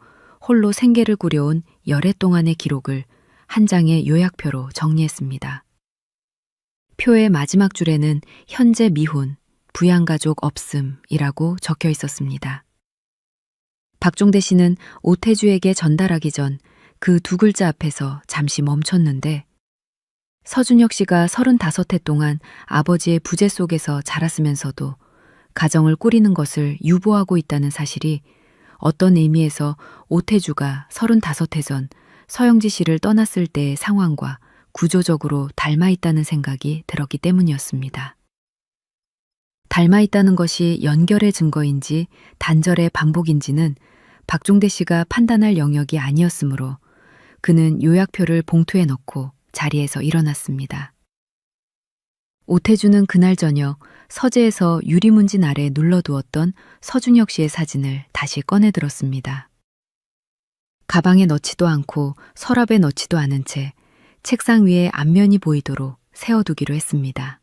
S2: 홀로 생계를 꾸려온 열해 동안의 기록을 한 장의 요약표로 정리했습니다. 표의 마지막 줄에는 현재 미혼, 부양가족 없음이라고 적혀 있었습니다. 박종대 씨는 오태주에게 전달하기 전 그 두 글자 앞에서 잠시 멈췄는데 서준혁 씨가 35해 동안 아버지의 부재 속에서 자랐으면서도 가정을 꾸리는 것을 유보하고 있다는 사실이 어떤 의미에서 오태주가 35해 전 서영지 씨를 떠났을 때의 상황과 구조적으로 닮아 있다는 생각이 들었기 때문이었습니다. 닮아 있다는 것이 연결의 증거인지 단절의 반복인지는 박종대 씨가 판단할 영역이 아니었으므로 그는 요약표를 봉투에 넣고 자리에서 일어났습니다. 오태주는 그날 저녁 서재에서 유리문진 아래 눌러두었던 서준혁 씨의 사진을 다시 꺼내들었습니다. 가방에 넣지도 않고 서랍에 넣지도 않은 채 책상 위에 앞면이 보이도록 세워두기로 했습니다.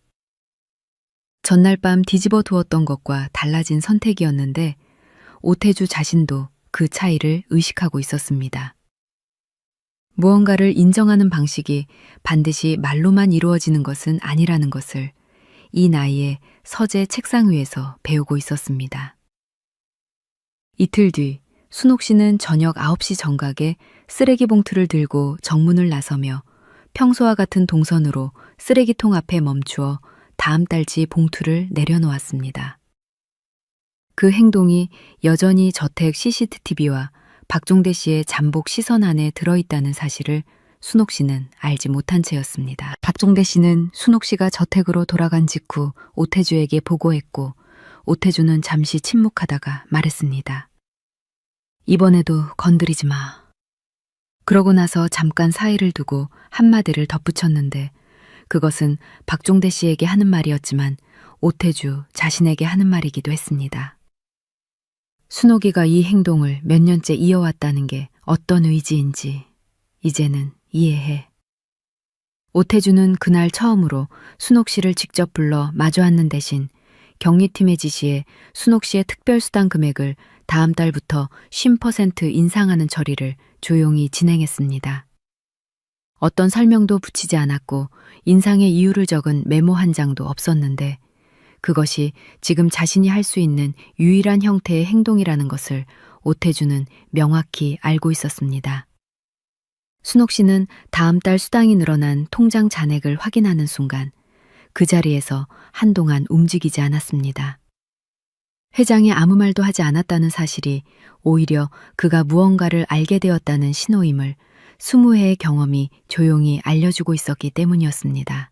S2: 전날 밤 뒤집어 두었던 것과 달라진 선택이었는데 오태주 자신도 그 차이를 의식하고 있었습니다. 무언가를 인정하는 방식이 반드시 말로만 이루어지는 것은 아니라는 것을 이 나이에 서재 책상 위에서 배우고 있었습니다. 이틀 뒤 순옥 씨는 저녁 9시 정각에 쓰레기 봉투를 들고 정문을 나서며 평소와 같은 동선으로 쓰레기통 앞에 멈추어 다음 달치 봉투를 내려놓았습니다. 그 행동이 여전히 저택 CCTV와 박종대 씨의 잠복 시선 안에 들어있다는 사실을 순옥 씨는 알지 못한 채였습니다. 박종대 씨는 순옥 씨가 저택으로 돌아간 직후 오태주에게 보고했고 오태주는 잠시 침묵하다가 말했습니다. 이번에도 건드리지 마. 그러고 나서 잠깐 사이를 두고 한마디를 덧붙였는데 그것은 박종대 씨에게 하는 말이었지만 오태주 자신에게 하는 말이기도 했습니다. 순옥이가 이 행동을 몇 년째 이어왔다는 게 어떤 의지인지 이제는 이해해. 오태주는 그날 처음으로 순옥 씨를 직접 불러 마주 앉는 대신 경리팀의 지시에 순옥 씨의 특별수당 금액을 다음 달부터 50% 인상하는 처리를 조용히 진행했습니다. 어떤 설명도 붙이지 않았고 인상의 이유를 적은 메모 한 장도 없었는데 그것이 지금 자신이 할 수 있는 유일한 형태의 행동이라는 것을 오태주는 명확히 알고 있었습니다. 순옥 씨는 다음 달 수당이 늘어난 통장 잔액을 확인하는 순간 그 자리에서 한동안 움직이지 않았습니다. 회장이 아무 말도 하지 않았다는 사실이 오히려 그가 무언가를 알게 되었다는 신호임을 20회의 경험이 조용히 알려주고 있었기 때문이었습니다.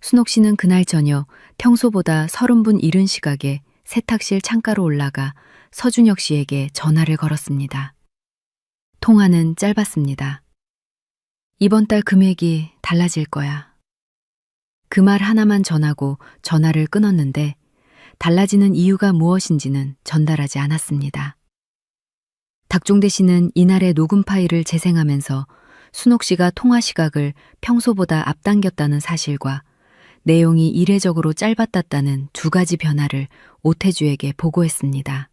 S2: 순옥 씨는 그날 저녁 평소보다 30분 이른 시각에 세탁실 창가로 올라가 서준혁 씨에게 전화를 걸었습니다. 통화는 짧았습니다. 이번 달 금액이 달라질 거야. 그 말 하나만 전하고 전화를 끊었는데 달라지는 이유가 무엇인지는 전달하지 않았습니다. 박종대 씨는 이날의 녹음 파일을 재생하면서 순옥 씨가 통화 시각을 평소보다 앞당겼다는 사실과 내용이 이례적으로 짧았다는 두 가지 변화를 오태주에게 보고했습니다.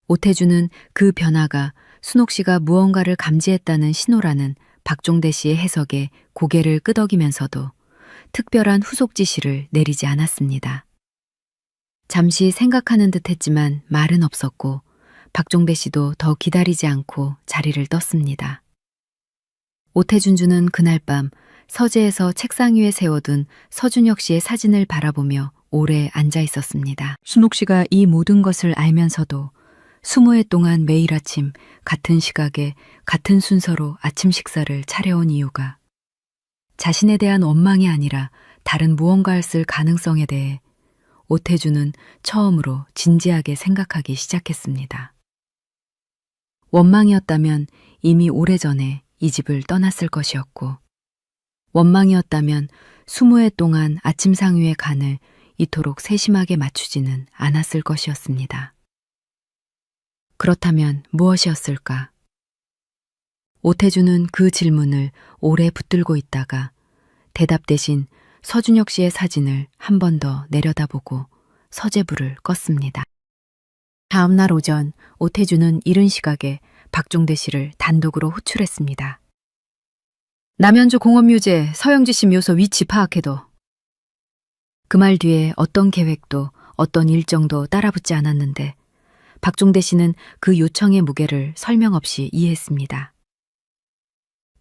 S2: 오태주는 그 변화가 순옥 씨가 무언가를 감지했다는 신호라는 박종대 씨의 해석에 고개를 끄덕이면서도 특별한 후속 지시를 내리지 않았습니다. 잠시 생각하는 듯 했지만 말은 없었고 박종대 씨도 더 기다리지 않고 자리를 떴습니다. 오태준주는 그날 밤 서재에서 책상 위에 세워둔 서준혁 씨의 사진을 바라보며 오래 앉아 있었습니다. 순옥 씨가 이 모든 것을 알면서도 20회 동안 매일 아침 같은 시각에 같은 순서로 아침 식사를 차려온 이유가 자신에 대한 원망이 아니라 다른 무언가였을 가능성에 대해 오태주는 처음으로 진지하게 생각하기 시작했습니다. 원망이었다면 이미 오래전에 이 집을 떠났을 것이었고 원망이었다면 20회 동안 아침상 위의 간을 이토록 세심하게 맞추지는 않았을 것이었습니다. 그렇다면 무엇이었을까? 오태주는 그 질문을 오래 붙들고 있다가 대답 대신 서준혁 씨의 사진을 한 번 더 내려다보고 서재불을 껐습니다. 다음 날 오전 오태주는 이른 시각에 박종대 씨를 단독으로 호출했습니다. 남현주 공업유재 서영지 씨 묘소 위치 파악해도. 그 말 뒤에 어떤 계획도 어떤 일정도 따라붙지 않았는데 박종대 씨는 그 요청의 무게를 설명 없이 이해했습니다.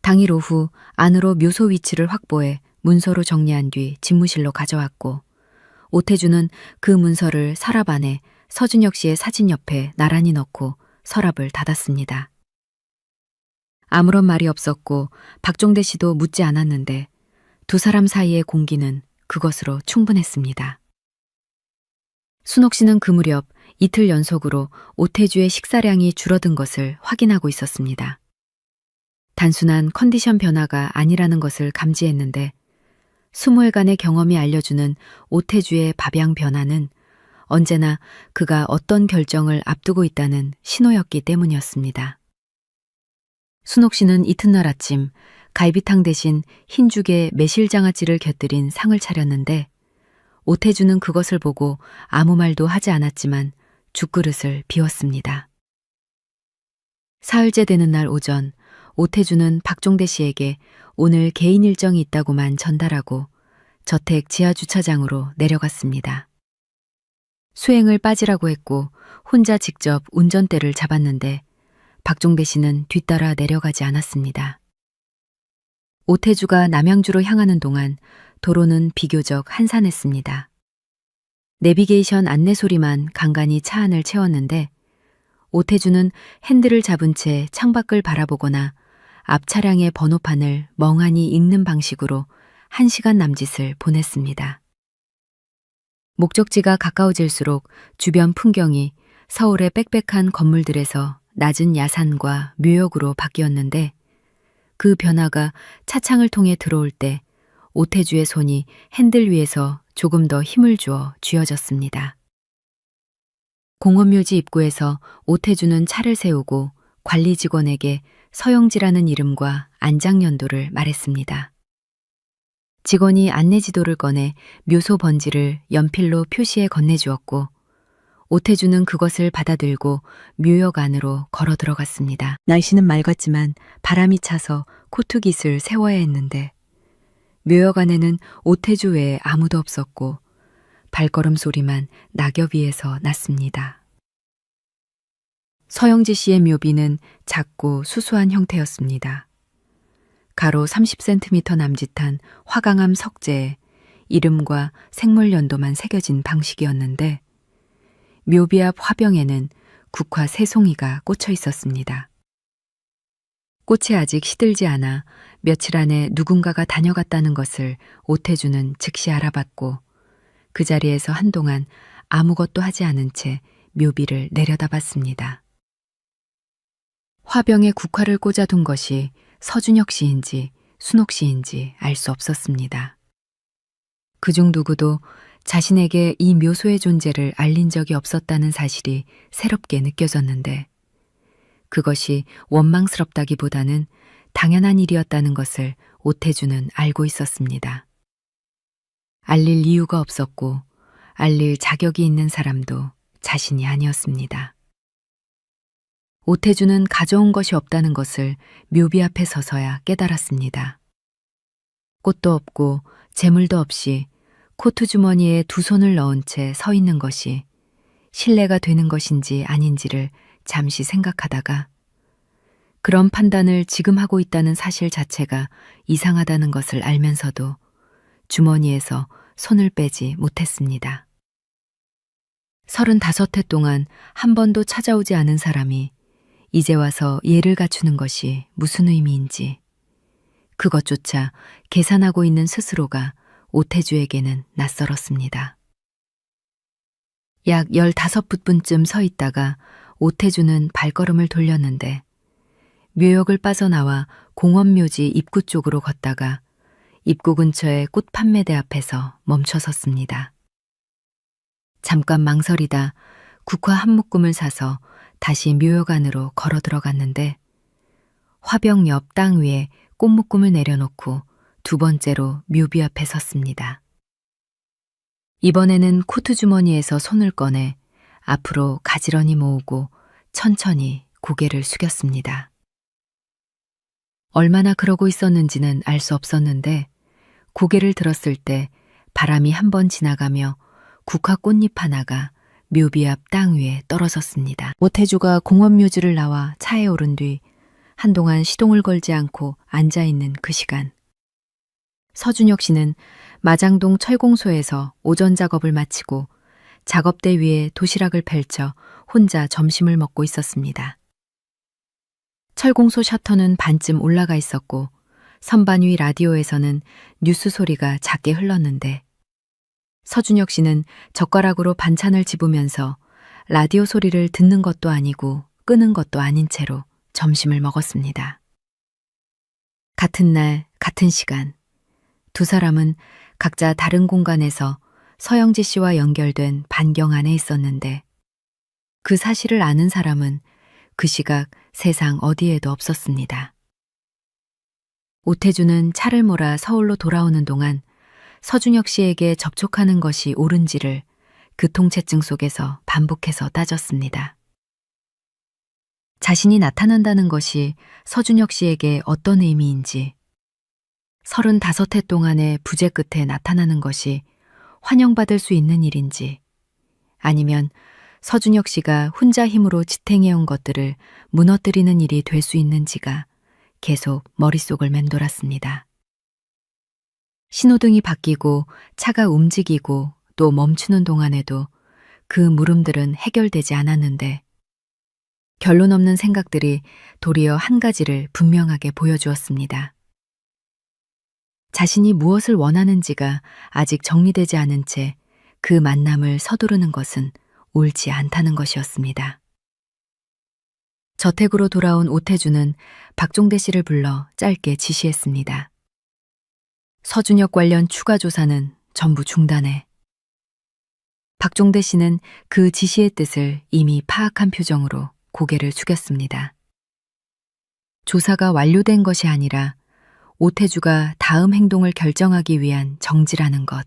S2: 당일 오후 안으로 묘소 위치를 확보해 문서로 정리한 뒤 집무실로 가져왔고 오태주는 그 문서를 서랍 안에 서준혁 씨의 사진 옆에 나란히 넣고 서랍을 닫았습니다. 아무런 말이 없었고 박종대 씨도 묻지 않았는데 두 사람 사이의 공기는 그것으로 충분했습니다. 순옥 씨는 그 무렵 이틀 연속으로 오태주의 식사량이 줄어든 것을 확인하고 있었습니다. 단순한 컨디션 변화가 아니라는 것을 감지했는데 20회간의 경험이 알려주는 오태주의 밥양 변화는 언제나 그가 어떤 결정을 앞두고 있다는 신호였기 때문이었습니다. 순옥 씨는 이튿날 아침 갈비탕 대신 흰죽에 매실장아찌를 곁들인 상을 차렸는데 오태주는 그것을 보고 아무 말도 하지 않았지만 죽그릇을 비웠습니다. 사흘째 되는 날 오전 오태주는 박종대 씨에게 오늘 개인 일정이 있다고만 전달하고 저택 지하주차장으로 내려갔습니다. 수행을 빠지라고 했고 혼자 직접 운전대를 잡았는데 박종대 씨는 뒤따라 내려가지 않았습니다. 오태주가 남양주로 향하는 동안 도로는 비교적 한산했습니다. 내비게이션 안내 소리만 간간히 차 안을 채웠는데 오태주는 핸들을 잡은 채 창밖을 바라보거나 앞 차량의 번호판을 멍하니 읽는 방식으로 1시간 남짓을 보냈습니다. 목적지가 가까워질수록 주변 풍경이 서울의 빽빽한 건물들에서 낮은 야산과 묘역으로 바뀌었는데 그 변화가 차창을 통해 들어올 때 오태주의 손이 핸들 위에서 조금 더 힘을 주어 쥐어졌습니다. 공원묘지 입구에서 오태주는 차를 세우고 관리 직원에게 서영지라는 이름과 안장연도를 말했습니다. 직원이 안내지도를 꺼내 묘소 번지를 연필로 표시해 건네주었고 오태주는 그것을 받아들고 묘역 안으로 걸어 들어갔습니다. 날씨는 맑았지만 바람이 차서 코투깃을 세워야 했는데 묘역 안에는 오태주 외에 아무도 없었고 발걸음 소리만 낙엽 위에서 났습니다. 서영지 씨의 묘비는 작고 수수한 형태였습니다. 가로 30cm 남짓한 화강암 석재에 이름과 생물 연도만 새겨진 방식이었는데 묘비 앞 화병에는 국화 3송이가 꽂혀 있었습니다. 꽃이 아직 시들지 않아 며칠 안에 누군가가 다녀갔다는 것을 오태주는 즉시 알아봤고 그 자리에서 한동안 아무것도 하지 않은 채 묘비를 내려다봤습니다. 화병에 국화를 꽂아둔 것이 서준혁 씨인지 순옥 씨인지 알 수 없었습니다. 그중 누구도 자신에게 이 묘소의 존재를 알린 적이 없었다는 사실이 새롭게 느껴졌는데 그것이 원망스럽다기보다는 당연한 일이었다는 것을 오태주는 알고 있었습니다. 알릴 이유가 없었고 알릴 자격이 있는 사람도 자신이 아니었습니다. 오태주는 가져온 것이 없다는 것을 묘비 앞에 서서야 깨달았습니다. 꽃도 없고 재물도 없이 코트 주머니에 두 손을 넣은 채 서 있는 것이 신뢰가 되는 것인지 아닌지를 잠시 생각하다가 그런 판단을 지금 하고 있다는 사실 자체가 이상하다는 것을 알면서도 주머니에서 손을 빼지 못했습니다. 35해 동안 한 번도 찾아오지 않은 사람이 이제 와서 예를 갖추는 것이 무슨 의미인지 그것조차 계산하고 있는 스스로가 오태주에게는 낯설었습니다. 약 15풋분쯤 서 있다가 오태주는 발걸음을 돌렸는데 묘역을 빠져나와 공원묘지 입구 쪽으로 걷다가 입구 근처의 꽃 판매대 앞에서 멈춰 섰습니다. 잠깐 망설이다 국화 한 묶음을 사서 다시 묘역 안으로 걸어 들어갔는데 화병 옆 땅 위에 꽃 묶음을 내려놓고 두 번째로 묘비 앞에 섰습니다. 이번에는 코트 주머니에서 손을 꺼내 앞으로 가지런히 모으고 천천히 고개를 숙였습니다. 얼마나 그러고 있었는지는 알 수 없었는데 고개를 들었을 때 바람이 한 번 지나가며 국화 꽃잎 하나가 묘비 앞 땅 위에 떨어졌습니다. 오태주가 공원묘지를 나와 차에 오른 뒤 한동안 시동을 걸지 않고 앉아있는 그 시간 서준혁 씨는 마장동 철공소에서 오전 작업을 마치고 작업대 위에 도시락을 펼쳐 혼자 점심을 먹고 있었습니다. 철공소 셔터는 반쯤 올라가 있었고 선반 위 라디오에서는 뉴스 소리가 작게 흘렀는데 서준혁 씨는 젓가락으로 반찬을 집으면서 라디오 소리를 듣는 것도 아니고 끄는 것도 아닌 채로 점심을 먹었습니다. 같은 날, 같은 시간 두 사람은 각자 다른 공간에서 서영지 씨와 연결된 반경 안에 있었는데 그 사실을 아는 사람은 그 시각 세상 어디에도 없었습니다. 오태주는 차를 몰아 서울로 돌아오는 동안 서준혁 씨에게 접촉하는 것이 옳은지를 교통체증 속에서 반복해서 따졌습니다. 자신이 나타난다는 것이 서준혁 씨에게 어떤 의미인지, 35해 동안의 부재 끝에 나타나는 것이 환영받을 수 있는 일인지, 아니면 서준혁 씨가 혼자 힘으로 지탱해온 것들을 무너뜨리는 일이 될 수 있는지가 계속 머릿속을 맴돌았습니다. 신호등이 바뀌고 차가 움직이고 또 멈추는 동안에도 그 물음들은 해결되지 않았는데, 결론 없는 생각들이 도리어 한 가지를 분명하게 보여주었습니다. 자신이 무엇을 원하는지가 아직 정리되지 않은 채 그 만남을 서두르는 것은 옳지 않다는 것이었습니다. 저택으로 돌아온 오태주는 박종대 씨를 불러 짧게 지시했습니다. 서준혁 관련 추가 조사는 전부 중단해. 박종대 씨는 그 지시의 뜻을 이미 파악한 표정으로 고개를 숙였습니다. 조사가 완료된 것이 아니라 오태주가 다음 행동을 결정하기 위한 정지라는 것,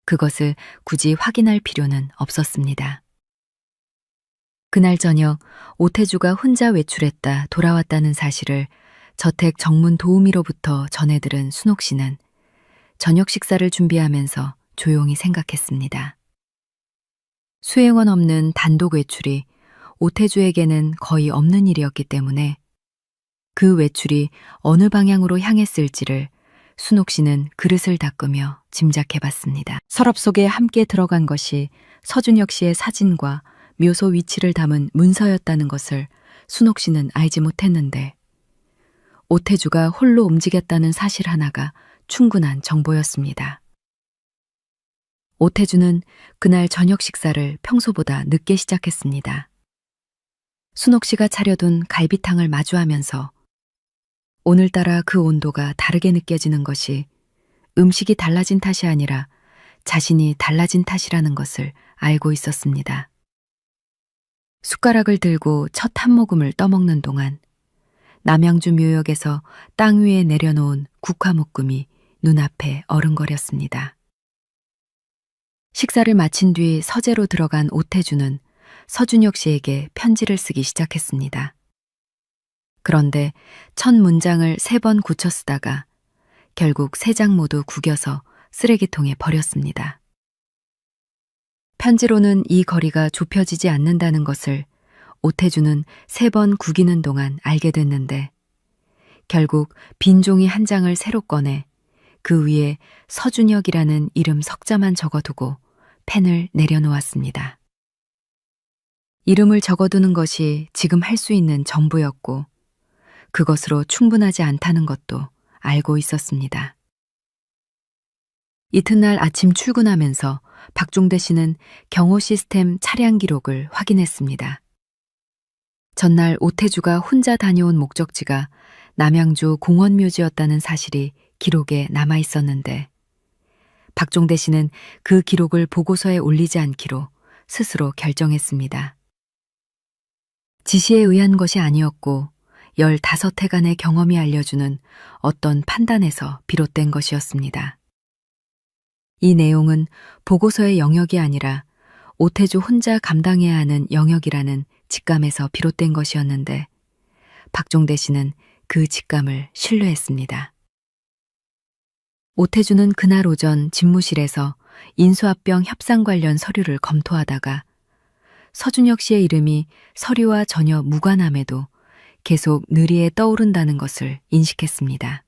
S2: 그것을 굳이 확인할 필요는 없었습니다. 그날 저녁 오태주가 혼자 외출했다 돌아왔다는 사실을 저택 정문 도우미로부터 전해 들은 순옥 씨는 저녁 식사를 준비하면서 조용히 생각했습니다. 수행원 없는 단독 외출이 오태주에게는 거의 없는 일이었기 때문에 그 외출이 어느 방향으로 향했을지를 순옥 씨는 그릇을 닦으며 짐작해 봤습니다. 서랍 속에 함께 들어간 것이 서준혁 씨의 사진과 묘소 위치를 담은 문서였다는 것을 순옥 씨는 알지 못했는데, 오태주가 홀로 움직였다는 사실 하나가 충분한 정보였습니다. 오태주는 그날 저녁 식사를 평소보다 늦게 시작했습니다. 순옥 씨가 차려둔 갈비탕을 마주하면서 오늘따라 그 온도가 다르게 느껴지는 것이 음식이 달라진 탓이 아니라 자신이 달라진 탓이라는 것을 알고 있었습니다. 숟가락을 들고 첫 한 모금을 떠먹는 동안 남양주 묘역에서 땅 위에 내려놓은 국화묶음이 눈앞에 어른거렸습니다. 식사를 마친 뒤 서재로 들어간 오태주는 서준혁 씨에게 편지를 쓰기 시작했습니다. 그런데 첫 문장을 3번 굳혀 쓰다가 결국 3장 모두 구겨서 쓰레기통에 버렸습니다. 편지로는 이 거리가 좁혀지지 않는다는 것을 오태주는 3번 구기는 동안 알게 됐는데, 결국 빈 종이 한 장을 새로 꺼내 그 위에 서준혁이라는 이름 석자만 적어두고 펜을 내려놓았습니다. 이름을 적어두는 것이 지금 할 수 있는 전부였고, 그것으로 충분하지 않다는 것도 알고 있었습니다. 이튿날 아침 출근하면서 박종대 씨는 경호 시스템 차량 기록을 확인했습니다. 전날 오태주가 혼자 다녀온 목적지가 남양주 공원묘지였다는 사실이 기록에 남아 있었는데, 박종대 씨는 그 기록을 보고서에 올리지 않기로 스스로 결정했습니다. 지시에 의한 것이 아니었고 15해간의 경험이 알려주는 어떤 판단에서 비롯된 것이었습니다. 이 내용은 보고서의 영역이 아니라 오태주 혼자 감당해야 하는 영역이라는 직감에서 비롯된 것이었는데, 박종대 씨는 그 직감을 신뢰했습니다. 오태주는 그날 오전 집무실에서 인수합병 협상 관련 서류를 검토하다가 서준혁 씨의 이름이 서류와 전혀 무관함에도 계속 뇌리에 떠오른다는 것을 인식했습니다.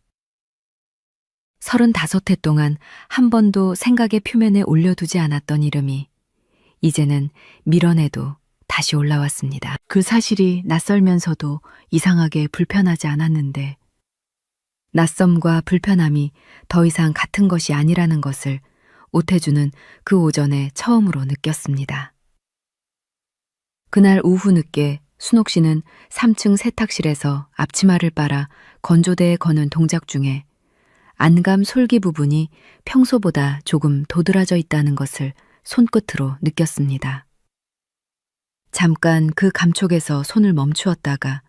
S2: 35해 동안 한 번도 생각의 표면에 올려두지 않았던 이름이 이제는 밀어내도 다시 올라왔습니다. 그 사실이 낯설면서도 이상하게 불편하지 않았는데, 낯섦과 불편함이 더 이상 같은 것이 아니라는 것을 오태주는 그 오전에 처음으로 느꼈습니다. 그날 오후 늦게 순옥 씨는 3층 세탁실에서 앞치마를 빨아 건조대에 거는 동작 중에 안감 솔기 부분이 평소보다 조금 도드라져 있다는 것을 손끝으로 느꼈습니다. 잠깐 그 감촉에서 손을 멈추었다가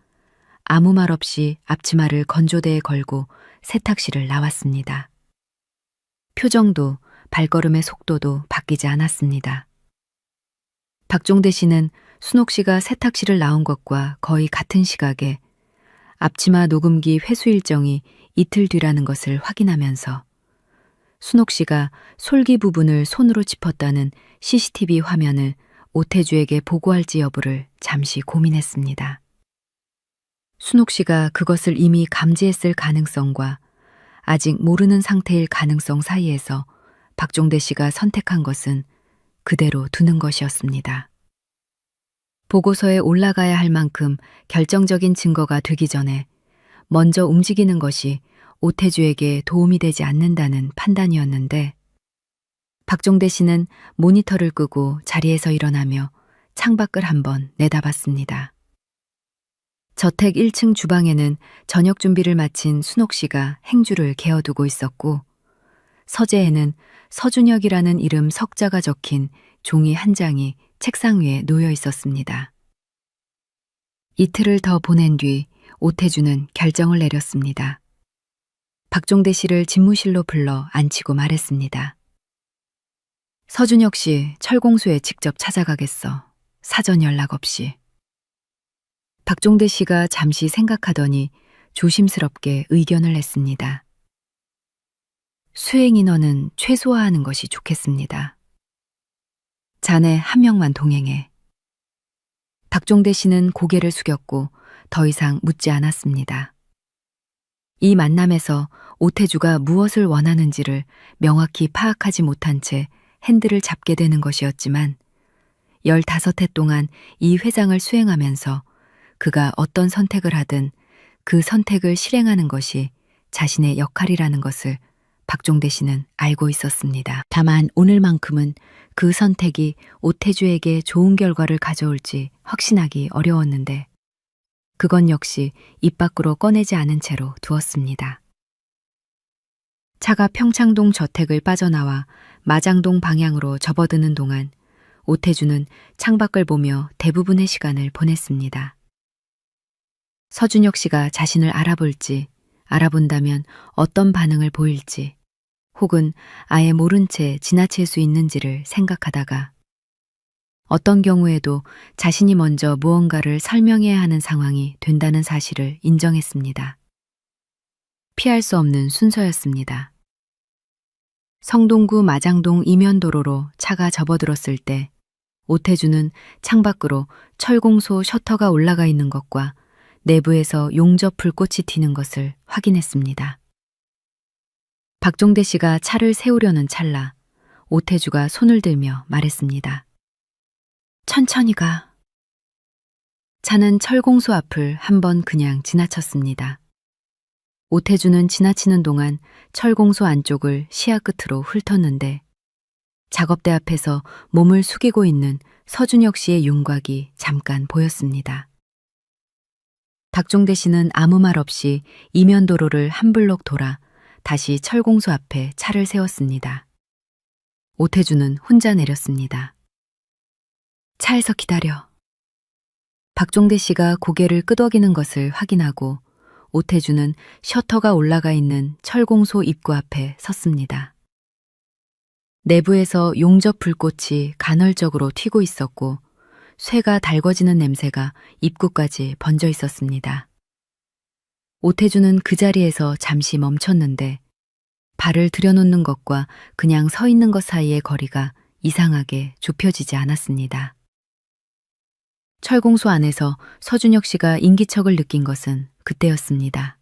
S2: 아무 말 없이 앞치마를 건조대에 걸고 세탁실을 나왔습니다. 표정도 발걸음의 속도도 바뀌지 않았습니다. 박종대 씨는 순옥 씨가 세탁실을 나온 것과 거의 같은 시각에 앞치마 녹음기 회수 일정이 이틀 뒤라는 것을 확인하면서 순옥 씨가 솔기 부분을 손으로 짚었다는 CCTV 화면을 오태주에게 보고할지 여부를 잠시 고민했습니다. 순옥 씨가 그것을 이미 감지했을 가능성과 아직 모르는 상태일 가능성 사이에서 박종대 씨가 선택한 것은 그대로 두는 것이었습니다. 보고서에 올라가야 할 만큼 결정적인 증거가 되기 전에 먼저 움직이는 것이 오태주에게 도움이 되지 않는다는 판단이었는데 박종대 씨는 모니터를 끄고 자리에서 일어나며 창밖을 한번 내다봤습니다. 저택 1층 주방에는 저녁 준비를 마친 순옥 씨가 행주를 개어두고 있었고 서재에는 서준혁이라는 이름 석자가 적힌 종이 한 장이 책상 위에 놓여 있었습니다. 이틀을 더 보낸 뒤 오태주는 결정을 내렸습니다. 박종대 씨를 집무실로 불러 앉히고 말했습니다. 서준혁 씨 철공소에 직접 찾아가겠어. 사전 연락 없이. 박종대 씨가 잠시 생각하더니 조심스럽게 의견을 냈습니다. 수행 인원은 최소화하는 것이 좋겠습니다. 자네 한 명만 동행해. 박종대 씨는 고개를 숙였고 더 이상 묻지 않았습니다. 이 만남에서 오태주가 무엇을 원하는지를 명확히 파악하지 못한 채 핸들을 잡게 되는 것이었지만 15해 동안 이 회장을 수행하면서 그가 어떤 선택을 하든 그 선택을 실행하는 것이 자신의 역할이라는 것을 박종대 씨는 알고 있었습니다. 다만 오늘만큼은 그 선택이 오태주에게 좋은 결과를 가져올지 확신하기 어려웠는데 그건 역시 입 밖으로 꺼내지 않은 채로 두었습니다. 차가 평창동 저택을 빠져나와 마장동 방향으로 접어드는 동안 오태주는 창밖을 보며 대부분의 시간을 보냈습니다. 서준혁 씨가 자신을 알아볼지, 알아본다면 어떤 반응을 보일지, 혹은 아예 모른 채 지나칠 수 있는지를 생각하다가 어떤 경우에도 자신이 먼저 무언가를 설명해야 하는 상황이 된다는 사실을 인정했습니다. 피할 수 없는 순서였습니다. 성동구 마장동 이면도로로 차가 접어들었을 때 오태주는 창밖으로 철공소 셔터가 올라가 있는 것과 내부에서 용접 불꽃이 튀는 것을 확인했습니다. 박종대 씨가 차를 세우려는 찰나 오태주가 손을 들며 말했습니다. 천천히 가. 차는 철공소 앞을 한번 그냥 지나쳤습니다. 오태주는 지나치는 동안 철공소 안쪽을 시야 끝으로 훑었는데 작업대 앞에서 몸을 숙이고 있는 서준혁 씨의 윤곽이 잠깐 보였습니다. 박종대 씨는 아무 말 없이 이면도로를 한 블록 돌아 다시 철공소 앞에 차를 세웠습니다. 오태주는 혼자 내렸습니다. 차에서 기다려. 박종대 씨가 고개를 끄덕이는 것을 확인하고 오태주는 셔터가 올라가 있는 철공소 입구 앞에 섰습니다. 내부에서 용접 불꽃이 간헐적으로 튀고 있었고 쇠가 달궈지는 냄새가 입구까지 번져 있었습니다. 오태주는 그 자리에서 잠시 멈췄는데 발을 들여놓는 것과 그냥 서 있는 것 사이의 거리가 이상하게 좁혀지지 않았습니다. 철공소 안에서 서준혁 씨가 인기척을 느낀 것은 그때였습니다.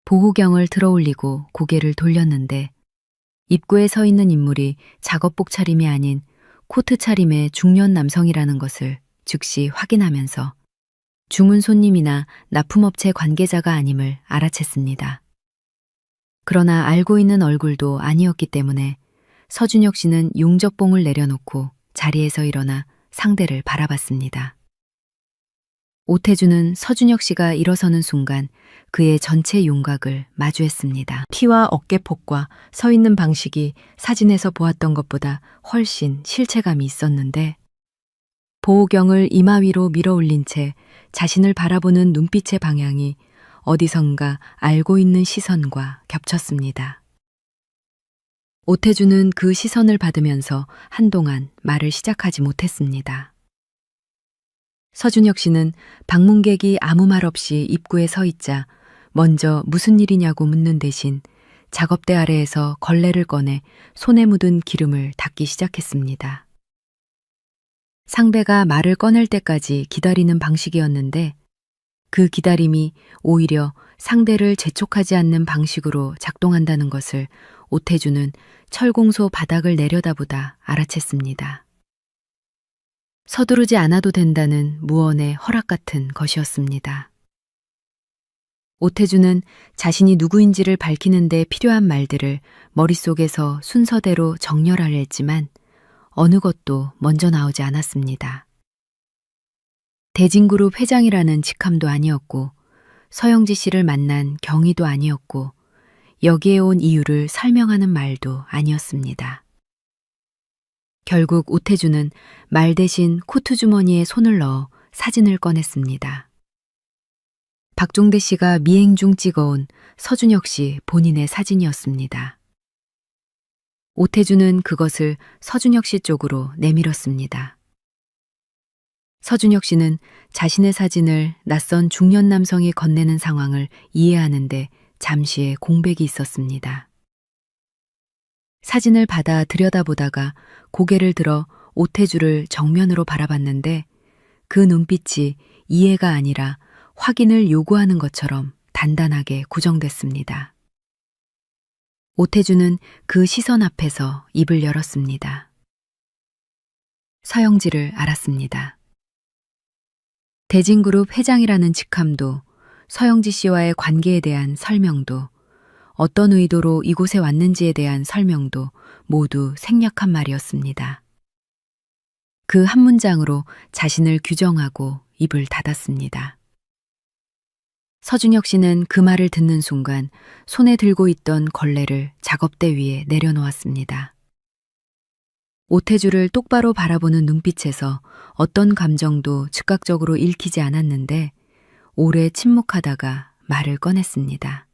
S2: 보호경을 들어올리고 고개를 돌렸는데 입구에 서 있는 인물이 작업복 차림이 아닌 코트 차림의 중년 남성이라는 것을 즉시 확인하면서 주문 손님이나 납품업체 관계자가 아님을 알아챘습니다. 그러나 알고 있는 얼굴도 아니었기 때문에 서준혁 씨는 용접봉을 내려놓고 자리에서 일어나 상대를 바라봤습니다. 오태주는 서준혁 씨가 일어서는 순간 그의 전체 윤곽을 마주했습니다. 키와 어깨폭과 서 있는 방식이 사진에서 보았던 것보다 훨씬 실체감이 있었는데 보호경을 이마 위로 밀어 올린 채 자신을 바라보는 눈빛의 방향이 어디선가 알고 있는 시선과 겹쳤습니다. 오태주는 그 시선을 받으면서 한동안 말을 시작하지 못했습니다. 서준혁 씨는 방문객이 아무 말 없이 입구에 서 있자 먼저 무슨 일이냐고 묻는 대신 작업대 아래에서 걸레를 꺼내 손에 묻은 기름을 닦기 시작했습니다. 상대가 말을 꺼낼 때까지 기다리는 방식이었는데 그 기다림이 오히려 상대를 재촉하지 않는 방식으로 작동한다는 것을 오태주는 철공소 바닥을 내려다보다 알아챘습니다. 서두르지 않아도 된다는 무언의 허락 같은 것이었습니다. 오태주는 자신이 누구인지를 밝히는 데 필요한 말들을 머릿속에서 순서대로 정렬하려 했지만 어느 것도 먼저 나오지 않았습니다. 대진그룹 회장이라는 직함도 아니었고 서영지 씨를 만난 경위도 아니었고 여기에 온 이유를 설명하는 말도 아니었습니다. 결국 오태주는 말 대신 코트 주머니에 손을 넣어 사진을 꺼냈습니다. 박종대 씨가 미행 중 찍어온 서준혁 씨 본인의 사진이었습니다. 오태주는 그것을 서준혁 씨 쪽으로 내밀었습니다. 서준혁 씨는 자신의 사진을 낯선 중년 남성이 건네는 상황을 이해하는데 잠시의 공백이 있었습니다. 사진을 받아 들여다보다가 고개를 들어 오태주를 정면으로 바라봤는데 그 눈빛이 이해가 아니라 확인을 요구하는 것처럼 단단하게 고정됐습니다. 오태주는 그 시선 앞에서 입을 열었습니다. 서영지를 알았습니다. 대진그룹 회장이라는 직함도 서영지 씨와의 관계에 대한 설명도 어떤 의도로 이곳에 왔는지에 대한 설명도 모두 생략한 말이었습니다. 그 한 문장으로 자신을 규정하고 입을 닫았습니다. 서준혁 씨는 그 말을 듣는 순간 손에 들고 있던 걸레를 작업대 위에 내려놓았습니다. 오태주를 똑바로 바라보는 눈빛에서 어떤 감정도 즉각적으로 읽히지 않았는데 오래 침묵하다가 말을 꺼냈습니다.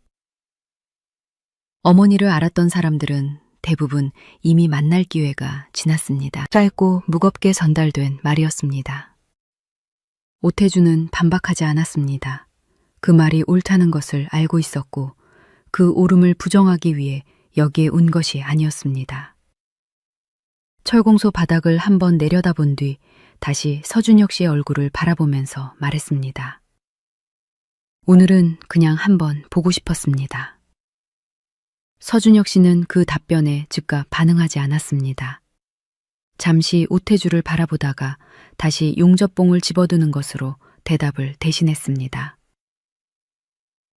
S2: 어머니를 알았던 사람들은 대부분 이미 만날 기회가 지났습니다. 짧고 무겁게 전달된 말이었습니다. 오태주는 반박하지 않았습니다. 그 말이 옳다는 것을 알고 있었고 그 옳음을 부정하기 위해 여기에 온 것이 아니었습니다. 철공소 바닥을 한번 내려다본 뒤 다시 서준혁 씨의 얼굴을 바라보면서 말했습니다. 오늘은 그냥 한번 보고 싶었습니다. 서준혁 씨는 그 답변에 즉각 반응하지 않았습니다. 잠시 오태주를 바라보다가 다시 용접봉을 집어드는 것으로 대답을 대신했습니다.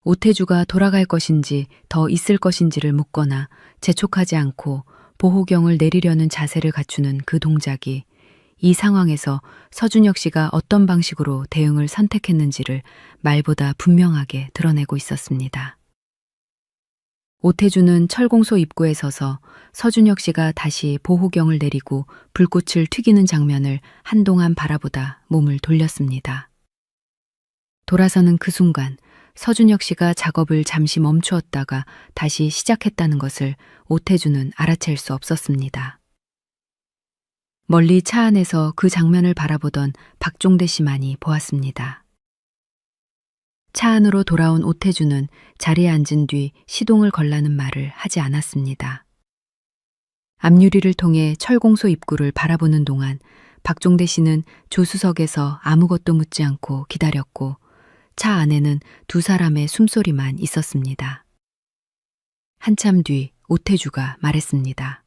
S2: 오태주가 돌아갈 것인지 더 있을 것인지를 묻거나 재촉하지 않고 보호경을 내리려는 자세를 갖추는 그 동작이 이 상황에서 서준혁 씨가 어떤 방식으로 대응을 선택했는지를 말보다 분명하게 드러내고 있었습니다. 오태주는 철공소 입구에 서서 서준혁 씨가 다시 보호경을 내리고 불꽃을 튀기는 장면을 한동안 바라보다 몸을 돌렸습니다. 돌아서는 그 순간 서준혁 씨가 작업을 잠시 멈추었다가 다시 시작했다는 것을 오태주는 알아챌 수 없었습니다. 멀리 차 안에서 그 장면을 바라보던 박종대 씨만이 보았습니다. 차 안으로 돌아온 오태주는 자리에 앉은 뒤 시동을 걸라는 말을 하지 않았습니다. 앞유리를 통해 철공소 입구를 바라보는 동안 박종대 씨는 조수석에서 아무것도 묻지 않고 기다렸고 차 안에는 두 사람의 숨소리만 있었습니다. 한참 뒤 오태주가 말했습니다.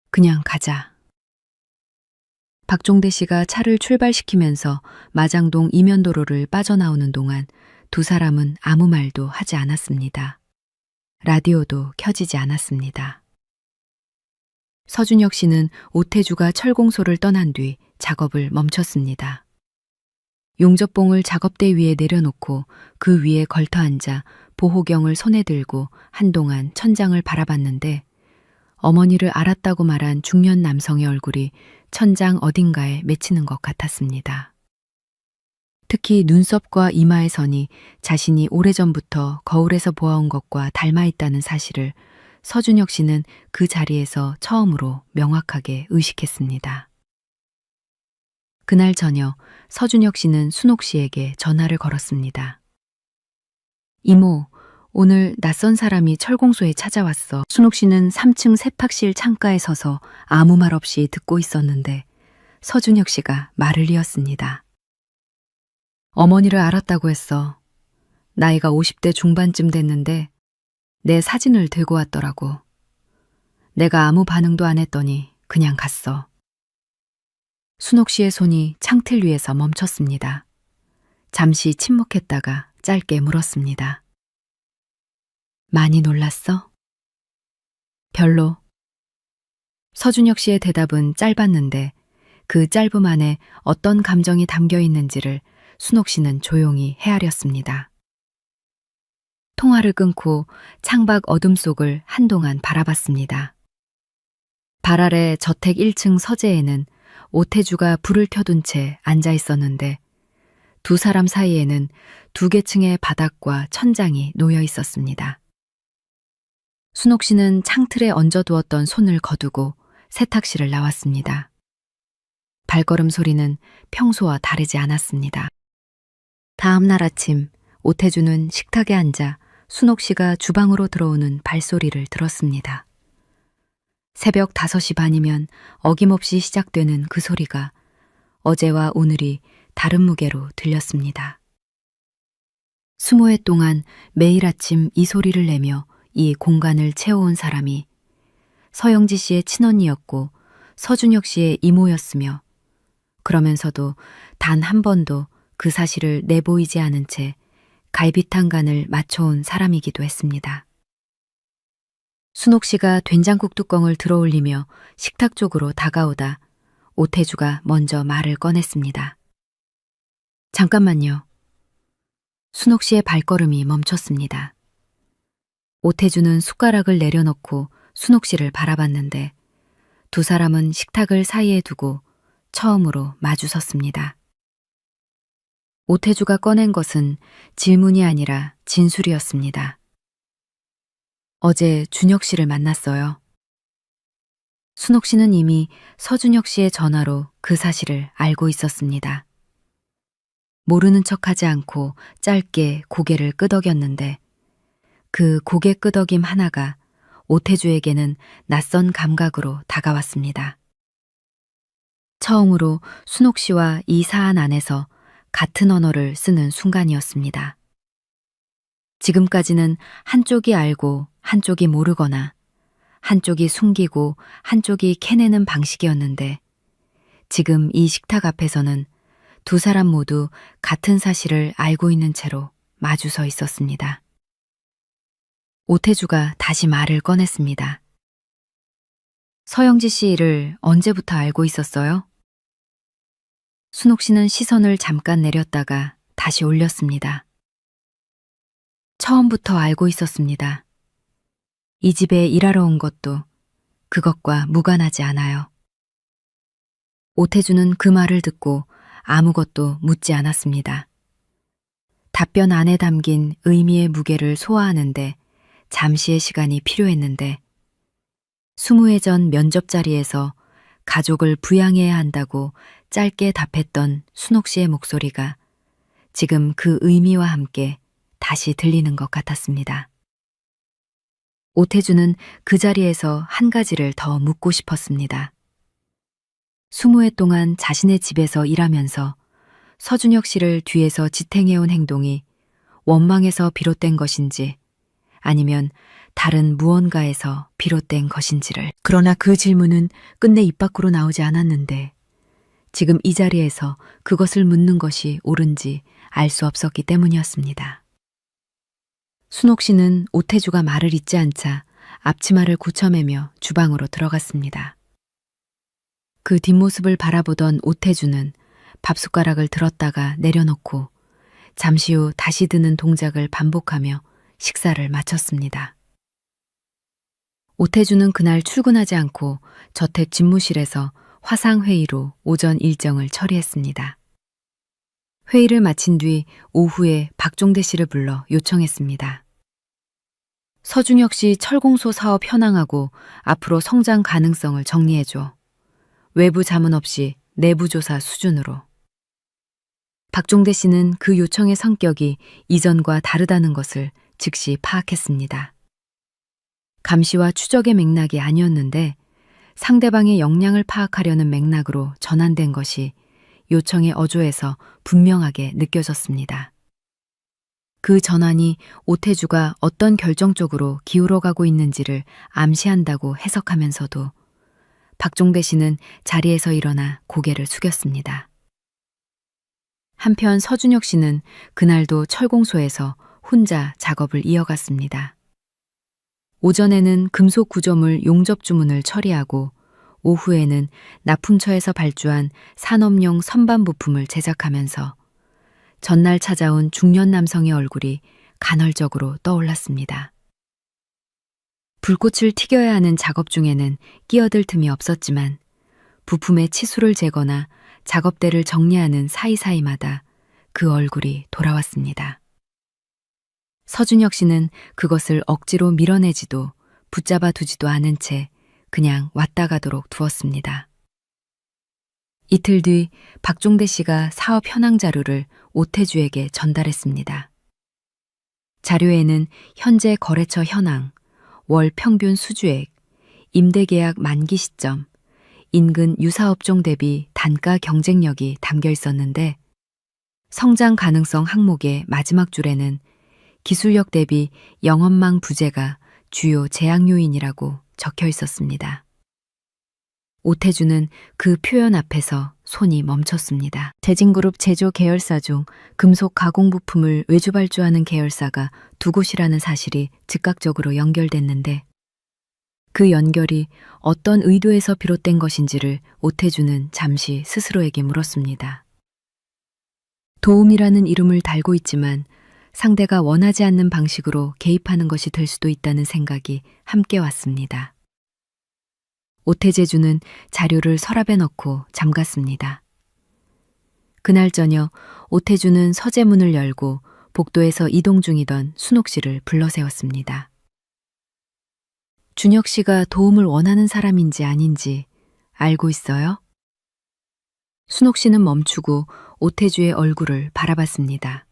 S2: 그냥 가자. 박종대 씨가 차를 출발시키면서 마장동 이면도로를 빠져나오는 동안 두 사람은 아무 말도 하지 않았습니다. 라디오도 켜지지 않았습니다. 서준혁 씨는 오태주가 철공소를 떠난 뒤 작업을 멈췄습니다. 용접봉을 작업대 위에 내려놓고 그 위에 걸터 앉아 보호경을 손에 들고 한동안 천장을 바라봤는데 어머니를 알았다고 말한 중년 남성의 얼굴이 천장 어딘가에 맺히는 것 같았습니다. 특히 눈썹과 이마의 선이 자신이 오래전부터 거울에서 보아온 것과 닮아 있다는 사실을 서준혁 씨는 그 자리에서 처음으로 명확하게 의식했습니다. 그날 저녁 서준혁 씨는 순옥 씨에게 전화를 걸었습니다. 이모, 오늘 낯선 사람이 철공소에 찾아왔어. 순옥 씨는 3층 세탁실 창가에 서서 아무 말 없이 듣고 있었는데 서준혁 씨가 말을 이었습니다. 어머니를 알았다고 했어. 나이가 50대 중반쯤 됐는데 내 사진을 들고 왔더라고. 내가 아무 반응도 안 했더니 그냥 갔어. 순옥 씨의 손이 창틀 위에서 멈췄습니다. 잠시 침묵했다가 짧게 물었습니다. 많이 놀랐어? 별로. 서준혁 씨의 대답은 짧았는데 그 짧음 안에 어떤 감정이 담겨 있는지를 순옥 씨는 조용히 헤아렸습니다. 통화를 끊고 창밖 어둠 속을 한동안 바라봤습니다. 발 아래 저택 1층 서재에는 오태주가 불을 켜둔 채 앉아 있었는데 두 사람 사이에는 2개 층의 바닥과 천장이 놓여 있었습니다. 순옥 씨는 창틀에 얹어두었던 손을 거두고 세탁실을 나왔습니다. 발걸음 소리는 평소와 다르지 않았습니다. 다음 날 아침 오태주는 식탁에 앉아 순옥 씨가 주방으로 들어오는 발소리를 들었습니다. 새벽 5시 반이면 어김없이 시작되는 그 소리가 어제와 오늘이 다른 무게로 들렸습니다. 20해 동안 매일 아침 이 소리를 내며 이 공간을 채워온 사람이 서영지 씨의 친언니였고 서준혁 씨의 이모였으며 그러면서도 단 한 번도 그 사실을 내보이지 않은 채 갈비탕 간을 맞춰온 사람이기도 했습니다. 순옥 씨가 된장국 뚜껑을 들어올리며 식탁 쪽으로 다가오다 오태주가 먼저 말을 꺼냈습니다. 잠깐만요. 순옥 씨의 발걸음이 멈췄습니다. 오태주는 숟가락을 내려놓고 순옥 씨를 바라봤는데 두 사람은 식탁을 사이에 두고 처음으로 마주섰습니다. 오태주가 꺼낸 것은 질문이 아니라 진술이었습니다. 어제 준혁 씨를 만났어요. 순옥 씨는 이미 서준혁 씨의 전화로 그 사실을 알고 있었습니다. 모르는 척하지 않고 짧게 고개를 끄덕였는데 그 고개 끄덕임 하나가 오태주에게는 낯선 감각으로 다가왔습니다. 처음으로 순옥 씨와 이 사안 안에서 같은 언어를 쓰는 순간이었습니다. 지금까지는 한쪽이 알고 한쪽이 모르거나 한쪽이 숨기고 한쪽이 캐내는 방식이었는데 지금 이 식탁 앞에서는 두 사람 모두 같은 사실을 알고 있는 채로 마주서 있었습니다. 오태주가 다시 말을 꺼냈습니다. 서영지 씨 일을 언제부터 알고 있었어요? 순옥 씨는 시선을 잠깐 내렸다가 다시 올렸습니다. 처음부터 알고 있었습니다. 이 집에 일하러 온 것도 그것과 무관하지 않아요. 오태주는 그 말을 듣고 아무것도 묻지 않았습니다. 답변 안에 담긴 의미의 무게를 소화하는데 잠시의 시간이 필요했는데 20회 전 면접 자리에서 가족을 부양해야 한다고 짧게 답했던 순옥 씨의 목소리가 지금 그 의미와 함께 다시 들리는 것 같았습니다. 오태주는 그 자리에서 한 가지를 더 묻고 싶었습니다. 20회 동안 자신의 집에서 일하면서 서준혁 씨를 뒤에서 지탱해온 행동이 원망에서 비롯된 것인지 아니면 다른 무언가에서 비롯된 것인지를. 그러나 그 질문은 끝내 입 밖으로 나오지 않았는데 지금 이 자리에서 그것을 묻는 것이 옳은지 알 수 없었기 때문이었습니다. 순옥 씨는 오태주가 말을 잇지 않자 앞치마를 고쳐매며 주방으로 들어갔습니다. 그 뒷모습을 바라보던 오태주는 밥숟가락을 들었다가 내려놓고 잠시 후 다시 드는 동작을 반복하며 식사를 마쳤습니다. 오태주는 그날 출근하지 않고 저택 집무실에서 화상회의로 오전 일정을 처리했습니다. 회의를 마친 뒤 오후에 박종대 씨를 불러 요청했습니다. 서준혁 씨 철공소 사업 현황하고 앞으로 성장 가능성을 정리해줘. 외부 자문 없이 내부 조사 수준으로. 박종대 씨는 그 요청의 성격이 이전과 다르다는 것을 즉시 파악했습니다. 감시와 추적의 맥락이 아니었는데 상대방의 역량을 파악하려는 맥락으로 전환된 것이 요청의 어조에서 분명하게 느껴졌습니다. 그 전환이 오태주가 어떤 결정 쪽으로 기울어가고 있는지를 암시한다고 해석하면서도 박종대 씨는 자리에서 일어나 고개를 숙였습니다. 한편 서준혁 씨는 그날도 철공소에서 혼자 작업을 이어갔습니다. 오전에는 금속 구조물 용접 주문을 처리하고 오후에는 납품처에서 발주한 산업용 선반 부품을 제작하면서 전날 찾아온 중년 남성의 얼굴이 간헐적으로 떠올랐습니다. 불꽃을 튀겨야 하는 작업 중에는 끼어들 틈이 없었지만 부품의 치수를 재거나 작업대를 정리하는 사이사이마다 그 얼굴이 돌아왔습니다. 서준혁 씨는 그것을 억지로 밀어내지도 붙잡아 두지도 않은 채 그냥 왔다 가도록 두었습니다. 이틀 뒤 박종대 씨가 사업 현황 자료를 오태주에게 전달했습니다. 자료에는 현재 거래처 현황, 월 평균 수주액, 임대계약 만기 시점, 인근 유사업종 대비 단가 경쟁력이 담겨 있었는데 성장 가능성 항목의 마지막 줄에는 기술력 대비 영업망 부재가 주요 제약 요인이라고 적혀 있었습니다. 오태주는 그 표현 앞에서 손이 멈췄습니다. 재진그룹 제조 계열사 중 금속 가공 부품을 외주 발주하는 계열사가 두 곳이라는 사실이 즉각적으로 연결됐는데 그 연결이 어떤 의도에서 비롯된 것인지를 오태주는 잠시 스스로에게 물었습니다. 도움이라는 이름을 달고 있지만 상대가 원하지 않는 방식으로 개입하는 것이 될 수도 있다는 생각이 함께 왔습니다. 오태재주는 자료를 서랍에 넣고 잠갔습니다. 그날 저녁 오태주는 서재문을 열고 복도에서 이동 중이던 순옥 씨를 불러 세웠습니다. 준혁 씨가 도움을 원하는 사람인지 아닌지 알고 있어요? 순옥 씨는 멈추고 오태주의 얼굴을 바라봤습니다.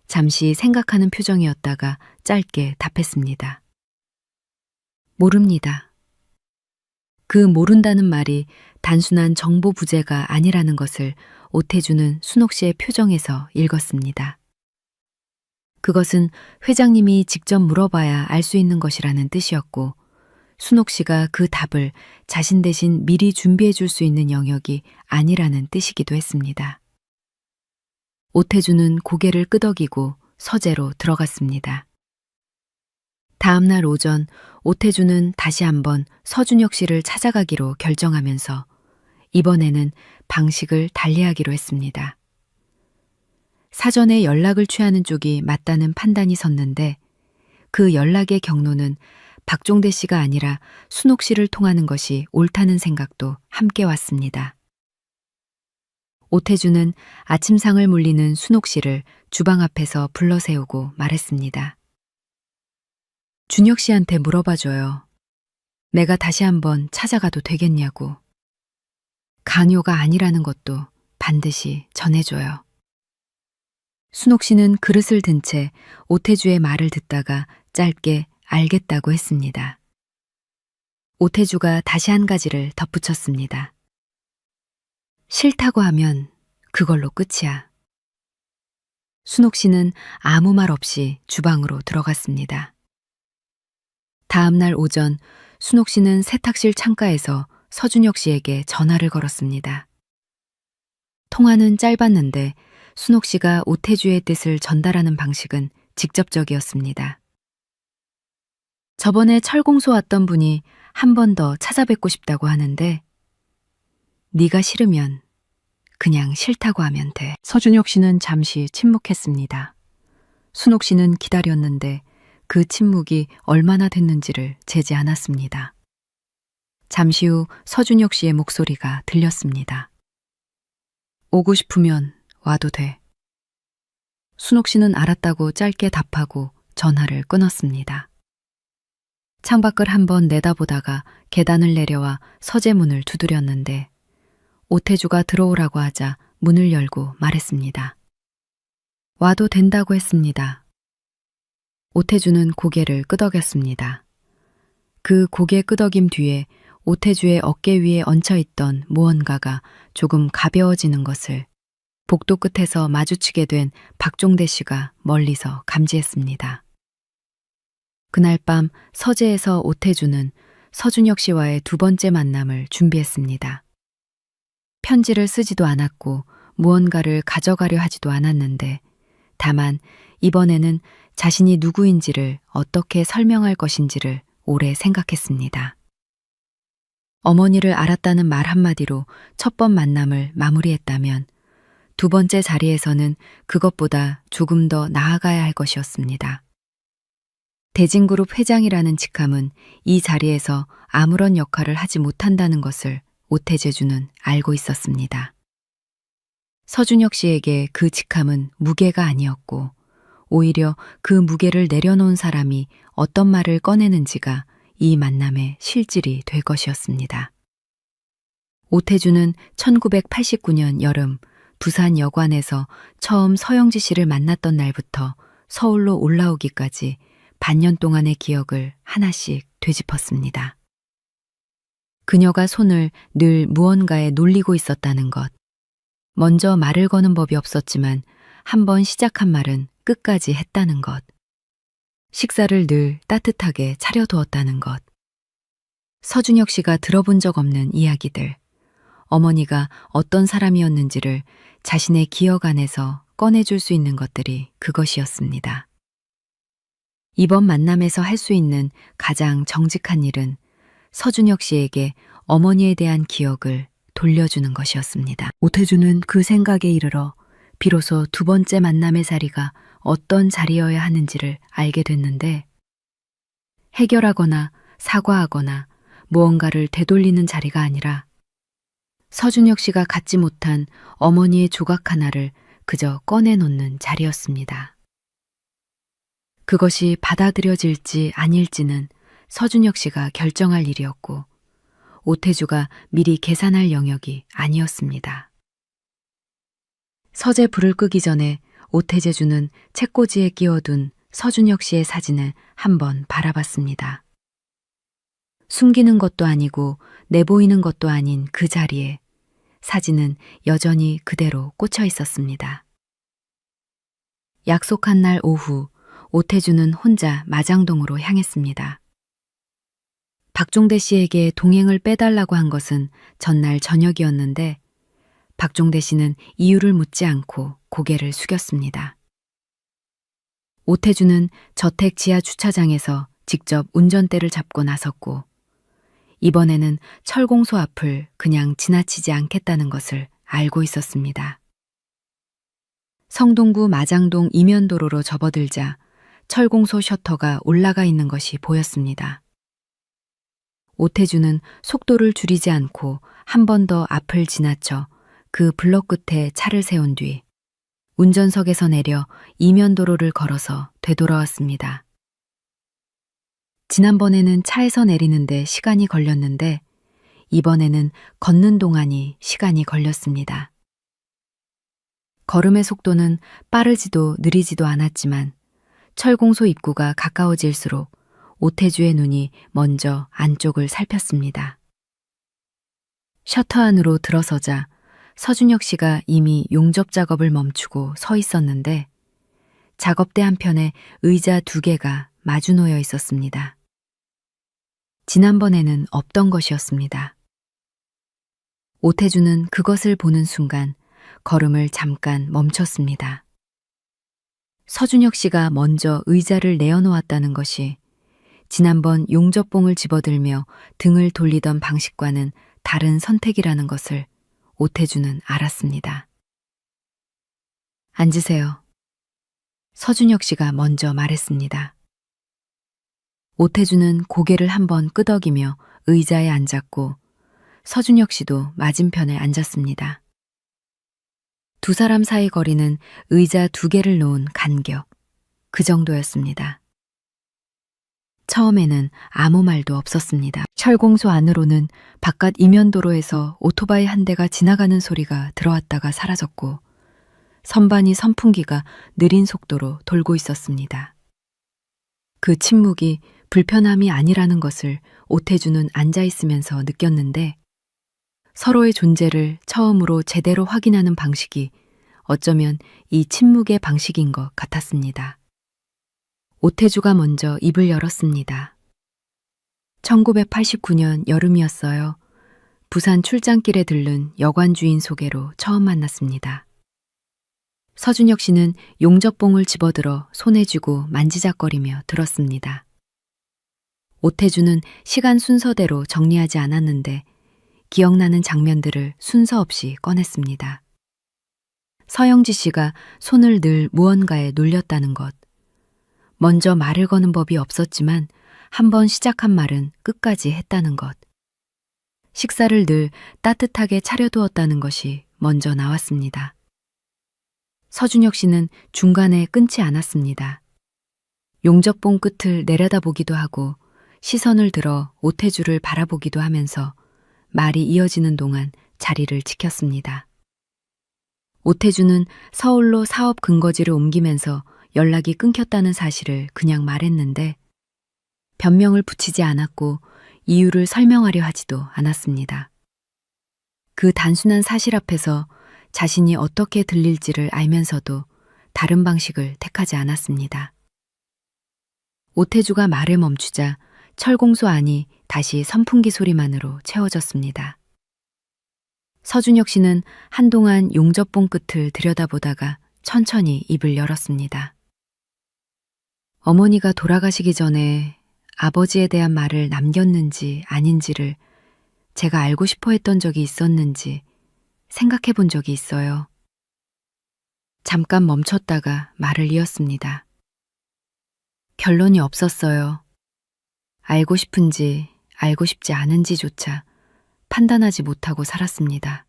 S2: 잠시 생각하는 표정이었다가 짧게 답했습니다. 모릅니다. 그 모른다는 말이 단순한 정보 부재가 아니라는 것을 오태주는 순옥 씨의 표정에서 읽었습니다. 그것은 회장님이 직접 물어봐야 알 수 있는 것이라는 뜻이었고 순옥 씨가 그 답을 자신 대신 미리 준비해 줄 수 있는 영역이 아니라는 뜻이기도 했습니다. 오태주는 고개를 끄덕이고 서재로 들어갔습니다. 다음 날 오전 오태주는 다시 한번 서준혁 씨를 찾아가기로 결정하면서 이번에는 방식을 달리하기로 했습니다. 사전에 연락을 취하는 쪽이 맞다는 판단이 섰는데 그 연락의 경로는 박종대 씨가 아니라 순옥 씨를 통하는 것이 옳다는 생각도 함께 왔습니다. 오태주는 아침상을 물리는 순옥 씨를 주방 앞에서 불러 세우고 말했습니다. 준혁 씨한테 물어봐줘요. 내가 다시 한번 찾아가도 되겠냐고. 강요가 아니라는 것도 반드시 전해줘요. 순옥 씨는 그릇을 든 채 오태주의 말을 듣다가 짧게 알겠다고 했습니다. 오태주가 다시 한 가지를 덧붙였습니다. 싫다고 하면 그걸로 끝이야. 순옥 씨는 아무 말 없이 주방으로 들어갔습니다. 다음 날 오전 순옥 씨는 세탁실 창가에서 서준혁 씨에게 전화를 걸었습니다. 통화는 짧았는데 순옥 씨가 오태주의 뜻을 전달하는 방식은 직접적이었습니다. 저번에 철공소 왔던 분이 한 번 더 찾아뵙고 싶다고 하는데 네가 싫으면 그냥 싫다고 하면 돼. 서준혁 씨는 잠시 침묵했습니다. 순옥 씨는 기다렸는데 그 침묵이 얼마나 됐는지를 재지 않았습니다. 잠시 후 서준혁 씨의 목소리가 들렸습니다. 오고 싶으면 와도 돼. 순옥 씨는 알았다고 짧게 답하고 전화를 끊었습니다. 창밖을 한번 내다보다가 계단을 내려와 서재문을 두드렸는데 오태주가 들어오라고 하자 문을 열고 말했습니다. 와도 된다고 했습니다. 오태주는 고개를 끄덕였습니다. 그 고개 끄덕임 뒤에 오태주의 어깨 위에 얹혀있던 무언가가 조금 가벼워지는 것을 복도 끝에서 마주치게 된 박종대 씨가 멀리서 감지했습니다. 그날 밤 서재에서 오태주는 서준혁 씨와의 두 번째 만남을 준비했습니다. 편지를 쓰지도 않았고 무언가를 가져가려 하지도 않았는데 다만 이번에는 자신이 누구인지를 어떻게 설명할 것인지를 오래 생각했습니다. 어머니를 알았다는 말 한마디로 첫 번 만남을 마무리했다면 두 번째 자리에서는 그것보다 조금 더 나아가야 할 것이었습니다. 대진그룹 회장이라는 직함은 이 자리에서 아무런 역할을 하지 못한다는 것을 오태재주는 알고 있었습니다. 서준혁 씨에게 그 직함은 무게가 아니었고 오히려 그 무게를 내려놓은 사람이 어떤 말을 꺼내는지가 이 만남의 실질이 될 것이었습니다. 오태주는 1989년 여름 부산 여관에서 처음 서영지 씨를 만났던 날부터 서울로 올라오기까지 반년 동안의 기억을 하나씩 되짚었습니다. 그녀가 손을 늘 무언가에 놀리고 있었다는 것. 먼저 말을 거는 법이 없었지만 한 번 시작한 말은 끝까지 했다는 것. 식사를 늘 따뜻하게 차려두었다는 것. 서준혁 씨가 들어본 적 없는 이야기들. 어머니가 어떤 사람이었는지를 자신의 기억 안에서 꺼내줄 수 있는 것들이 그것이었습니다. 이번 만남에서 할 수 있는 가장 정직한 일은 서준혁 씨에게 어머니에 대한 기억을 돌려주는 것이었습니다. 오태주는 그 생각에 이르러 비로소 두 번째 만남의 자리가 어떤 자리여야 하는지를 알게 됐는데 해결하거나 사과하거나 무언가를 되돌리는 자리가 아니라 서준혁 씨가 갖지 못한 어머니의 조각 하나를 그저 꺼내놓는 자리였습니다. 그것이 받아들여질지 아닐지는 서준혁 씨가 결정할 일이었고 오태주가 미리 계산할 영역이 아니었습니다. 서재 불을 끄기 전에 오태재주는 책꽂이에 끼워둔 서준혁 씨의 사진을 한번 바라봤습니다. 숨기는 것도 아니고 내보이는 것도 아닌 그 자리에 사진은 여전히 그대로 꽂혀 있었습니다. 약속한 날 오후 오태주는 혼자 마장동으로 향했습니다. 박종대 씨에게 동행을 빼달라고 한 것은 전날 저녁이었는데 박종대 씨는 이유를 묻지 않고 고개를 숙였습니다. 오태주는 저택 지하 주차장에서 직접 운전대를 잡고 나섰고 이번에는 철공소 앞을 그냥 지나치지 않겠다는 것을 알고 있었습니다. 성동구 마장동 이면도로로 접어들자 철공소 셔터가 올라가 있는 것이 보였습니다. 오태주는 속도를 줄이지 않고 한 번 더 앞을 지나쳐 그 블럭 끝에 차를 세운 뒤 운전석에서 내려 이면도로를 걸어서 되돌아왔습니다. 지난번에는 차에서 내리는데 시간이 걸렸는데 이번에는 걷는 동안이 시간이 걸렸습니다. 걸음의 속도는 빠르지도 느리지도 않았지만 철공소 입구가 가까워질수록 오태주의 눈이 먼저 안쪽을 살폈습니다. 셔터 안으로 들어서자 서준혁 씨가 이미 용접 작업을 멈추고 서 있었는데 작업대 한편에 의자 두 개가 마주 놓여 있었습니다. 지난번에는 없던 것이었습니다. 오태주는 그것을 보는 순간 걸음을 잠깐 멈췄습니다. 서준혁 씨가 먼저 의자를 내어놓았다는 것이 지난번 용접봉을 집어들며 등을 돌리던 방식과는 다른 선택이라는 것을 오태주는 알았습니다. 앉으세요. 서준혁 씨가 먼저 말했습니다. 오태주는 고개를 한번 끄덕이며 의자에 앉았고 서준혁 씨도 맞은편에 앉았습니다. 두 사람 사이 거리는 의자 2개를 놓은 간격. 그 정도였습니다. 처음에는 아무 말도 없었습니다. 철공소 안으로는 바깥 이면도로에서 오토바이 한 대가 지나가는 소리가 들어왔다가 사라졌고 선반이 선풍기가 느린 속도로 돌고 있었습니다. 그 침묵이 불편함이 아니라는 것을 오태주는 앉아있으면서 느꼈는데 서로의 존재를 처음으로 제대로 확인하는 방식이 어쩌면 이 침묵의 방식인 것 같았습니다. 오태주가 먼저 입을 열었습니다. 1989년 여름이었어요. 부산 출장길에 들른 여관 주인 소개로 처음 만났습니다. 서준혁 씨는 용접봉을 집어들어 손에 쥐고 만지작거리며 들었습니다. 오태주는 시간 순서대로 정리하지 않았는데 기억나는 장면들을 순서 없이 꺼냈습니다. 서영지 씨가 손을 늘 무언가에 놀렸다는 것. 먼저 말을 거는 법이 없었지만 한번 시작한 말은 끝까지 했다는 것. 식사를 늘 따뜻하게 차려두었다는 것이 먼저 나왔습니다. 서준혁 씨는 중간에 끊지 않았습니다. 용접봉 끝을 내려다보기도 하고 시선을 들어 오태주를 바라보기도 하면서 말이 이어지는 동안 자리를 지켰습니다. 오태주는 서울로 사업 근거지를 옮기면서 연락이 끊겼다는 사실을 그냥 말했는데 변명을 붙이지 않았고 이유를 설명하려 하지도 않았습니다. 그 단순한 사실 앞에서 자신이 어떻게 들릴지를 알면서도 다른 방식을 택하지 않았습니다. 오태주가 말을 멈추자 철공소 안이 다시 선풍기 소리만으로 채워졌습니다. 서준혁 씨는 한동안 용접봉 끝을 들여다보다가 천천히 입을 열었습니다. 어머니가 돌아가시기 전에 아버지에 대한 말을 남겼는지 아닌지를 제가 알고 싶어 했던 적이 있었는지 생각해 본 적이 있어요. 잠깐 멈췄다가 말을 이었습니다. 결론이 없었어요. 알고 싶은지 알고 싶지 않은지조차 판단하지 못하고 살았습니다.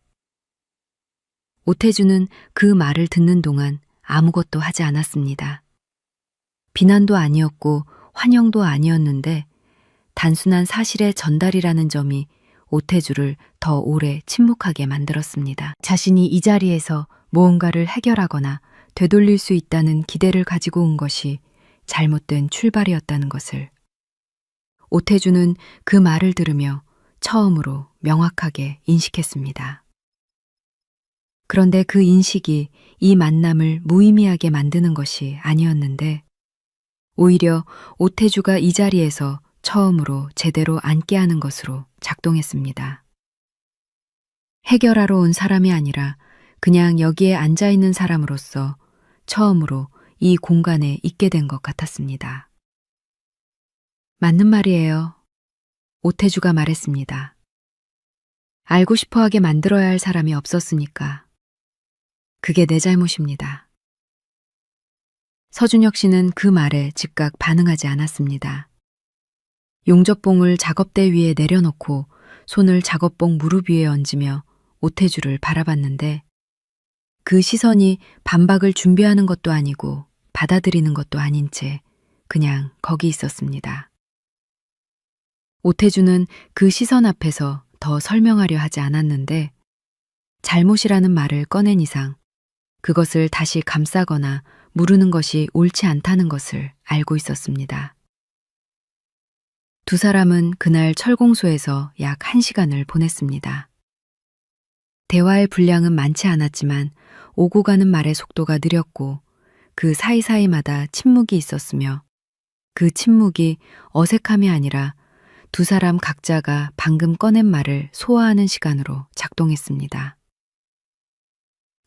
S2: 오태주는 그 말을 듣는 동안 아무것도 하지 않았습니다. 비난도 아니었고 환영도 아니었는데 단순한 사실의 전달이라는 점이 오태주를 더 오래 침묵하게 만들었습니다. 자신이 이 자리에서 무언가를 해결하거나 되돌릴 수 있다는 기대를 가지고 온 것이 잘못된 출발이었다는 것을 오태주는 그 말을 들으며 처음으로 명확하게 인식했습니다. 그런데 그 인식이 이 만남을 무의미하게 만드는 것이 아니었는데 오히려 오태주가 이 자리에서 처음으로 제대로 앉게 하는 것으로 작동했습니다. 해결하러 온 사람이 아니라 그냥 여기에 앉아있는 사람으로서 처음으로 이 공간에 있게 된 것 같았습니다. 맞는 말이에요. 오태주가 말했습니다. 알고 싶어 하게 만들어야 할 사람이 없었으니까. 그게 내 잘못입니다. 서준혁 씨는 그 말에 즉각 반응하지 않았습니다. 용접봉을 작업대 위에 내려놓고 손을 작업봉 무릎 위에 얹으며 오태주를 바라봤는데 그 시선이 반박을 준비하는 것도 아니고 받아들이는 것도 아닌 채 그냥 거기 있었습니다. 오태주는 그 시선 앞에서 더 설명하려 하지 않았는데 잘못이라는 말을 꺼낸 이상 그것을 다시 감싸거나 무르는 것이 옳지 않다는 것을 알고 있었습니다. 두 사람은 그날 철공소에서 약 1시간을 보냈습니다. 대화의 분량은 많지 않았지만 오고 가는 말의 속도가 느렸고 그 사이사이마다 침묵이 있었으며 그 침묵이 어색함이 아니라 두 사람 각자가 방금 꺼낸 말을 소화하는 시간으로 작동했습니다.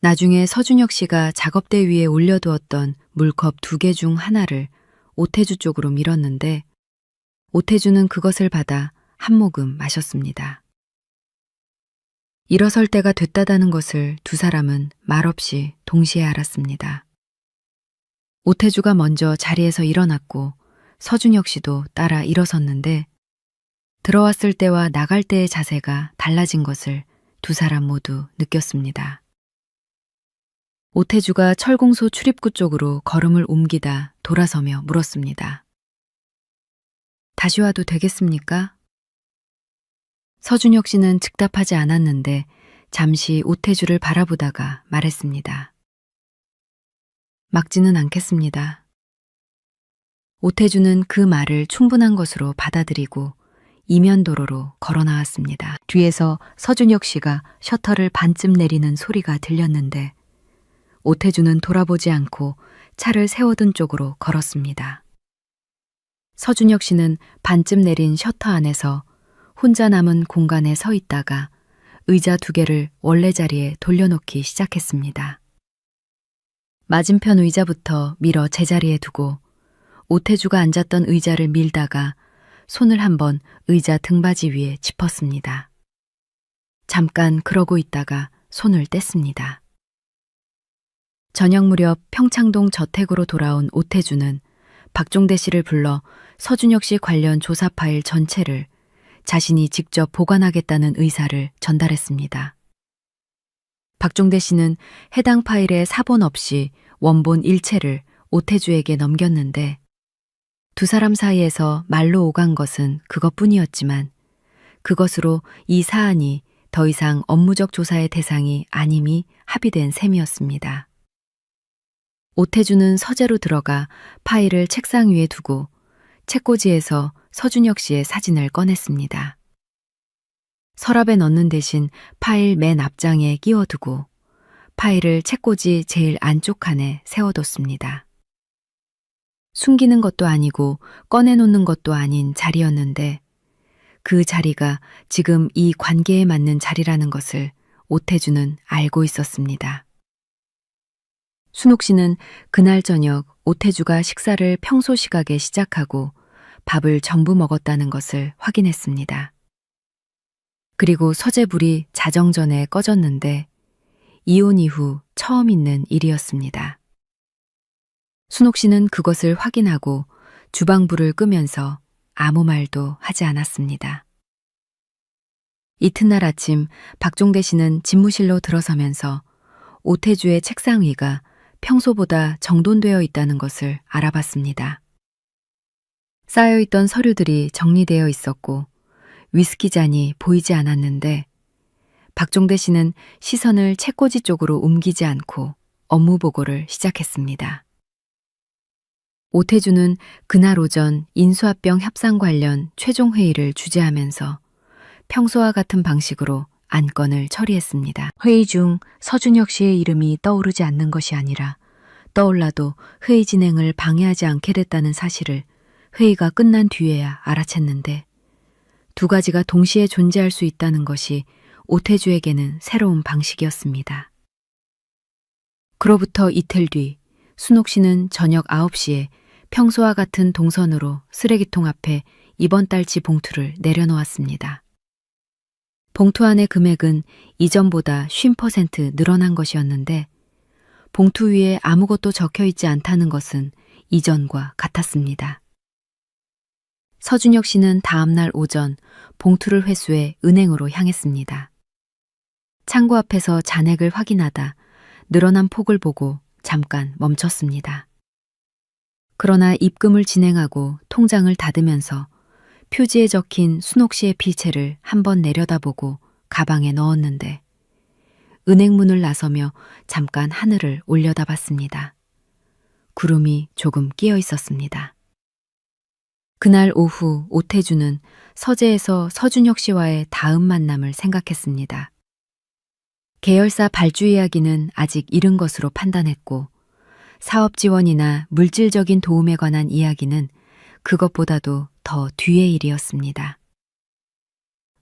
S2: 나중에 서준혁 씨가 작업대 위에 올려두었던 물컵 2개 중 하나를 오태주 쪽으로 밀었는데 오태주는 그것을 받아 한 모금 마셨습니다. 일어설 때가 됐다다는 것을 두 사람은 말없이 동시에 알았습니다. 오태주가 먼저 자리에서 일어났고 서준혁 씨도 따라 일어섰는데 들어왔을 때와 나갈 때의 자세가 달라진 것을 두 사람 모두 느꼈습니다. 오태주가 철공소 출입구 쪽으로 걸음을 옮기다 돌아서며 물었습니다. 다시 와도 되겠습니까? 서준혁 씨는 즉답하지 않았는데 잠시 오태주를 바라보다가 말했습니다. 막지는 않겠습니다. 오태주는 그 말을 충분한 것으로 받아들이고 이면도로로 걸어 나왔습니다. 뒤에서 서준혁 씨가 셔터를 반쯤 내리는 소리가 들렸는데 오태주는 돌아보지 않고 차를 세워둔 쪽으로 걸었습니다. 서준혁 씨는 반쯤 내린 셔터 안에서 혼자 남은 공간에 서 있다가 의자 2개를 원래 자리에 돌려놓기 시작했습니다. 맞은편 의자부터 밀어 제자리에 두고 오태주가 앉았던 의자를 밀다가 손을 한번 의자 등받이 위에 짚었습니다. 잠깐 그러고 있다가 손을 뗐습니다. 저녁 무렵 평창동 저택으로 돌아온 오태주는 박종대 씨를 불러 서준혁 씨 관련 조사 파일 전체를 자신이 직접 보관하겠다는 의사를 전달했습니다. 박종대 씨는 해당 파일의 사본 없이 원본 일체를 오태주에게 넘겼는데 2사람 사이에서 말로 오간 것은 그것뿐이었지만 그것으로 이 사안이 더 이상 업무적 조사의 대상이 아님이 합의된 셈이었습니다. 오태주는 서재로 들어가 파일을 책상 위에 두고 책꽂이에서 서준혁 씨의 사진을 꺼냈습니다. 서랍에 넣는 대신 파일 맨 앞장에 끼워두고 파일을 책꽂이 제일 안쪽 칸에 세워뒀습니다. 숨기는 것도 아니고 꺼내놓는 것도 아닌 자리였는데 그 자리가 지금 이 관계에 맞는 자리라는 것을 오태주는 알고 있었습니다. 순옥 씨는 그날 저녁 오태주가 식사를 평소 시각에 시작하고 밥을 전부 먹었다는 것을 확인했습니다. 그리고 서재불이 자정 전에 꺼졌는데 이혼 이후 처음 있는 일이었습니다. 순옥 씨는 그것을 확인하고 주방불을 끄면서 아무 말도 하지 않았습니다. 이튿날 아침 박종대 씨는 집무실로 들어서면서 오태주의 책상 위가 평소보다 정돈되어 있다는 것을 알아봤습니다. 쌓여있던 서류들이 정리되어 있었고 위스키 잔이 보이지 않았는데 박종대 씨는 시선을 책꽂이 쪽으로 옮기지 않고 업무 보고를 시작했습니다. 오태주는 그날 오전 인수합병 협상 관련 최종 회의를 주재하면서 평소와 같은 방식으로 안건을 처리했습니다. 회의 중 서준혁 씨의 이름이 떠오르지 않는 것이 아니라 떠올라도 회의 진행을 방해하지 않게 됐다는 사실을 회의가 끝난 뒤에야 알아챘는데 2가지가 동시에 존재할 수 있다는 것이 오태주에게는 새로운 방식이었습니다. 그로부터 이틀 뒤 순옥 씨는 저녁 9시에 평소와 같은 동선으로 쓰레기통 앞에 이번 달치 봉투를 내려놓았습니다. 봉투 안의 금액은 이전보다 50% 늘어난 것이었는데 봉투 위에 아무것도 적혀 있지 않다는 것은 이전과 같았습니다. 서준혁 씨는 다음날 오전 봉투를 회수해 은행으로 향했습니다. 창고 앞에서 잔액을 확인하다 늘어난 폭을 보고 잠깐 멈췄습니다. 그러나 입금을 진행하고 통장을 닫으면서 표지에 적힌 순옥 씨의 필체를 한번 내려다보고 가방에 넣었는데 은행 문을 나서며 잠깐 하늘을 올려다봤습니다. 구름이 조금 끼어 있었습니다. 그날 오후 오태주는 서재에서 서준혁 씨와의 다음 만남을 생각했습니다. 계열사 발주 이야기는 아직 이른 것으로 판단했고 사업 지원이나 물질적인 도움에 관한 이야기는 그것보다도 더 뒤의 일이었습니다.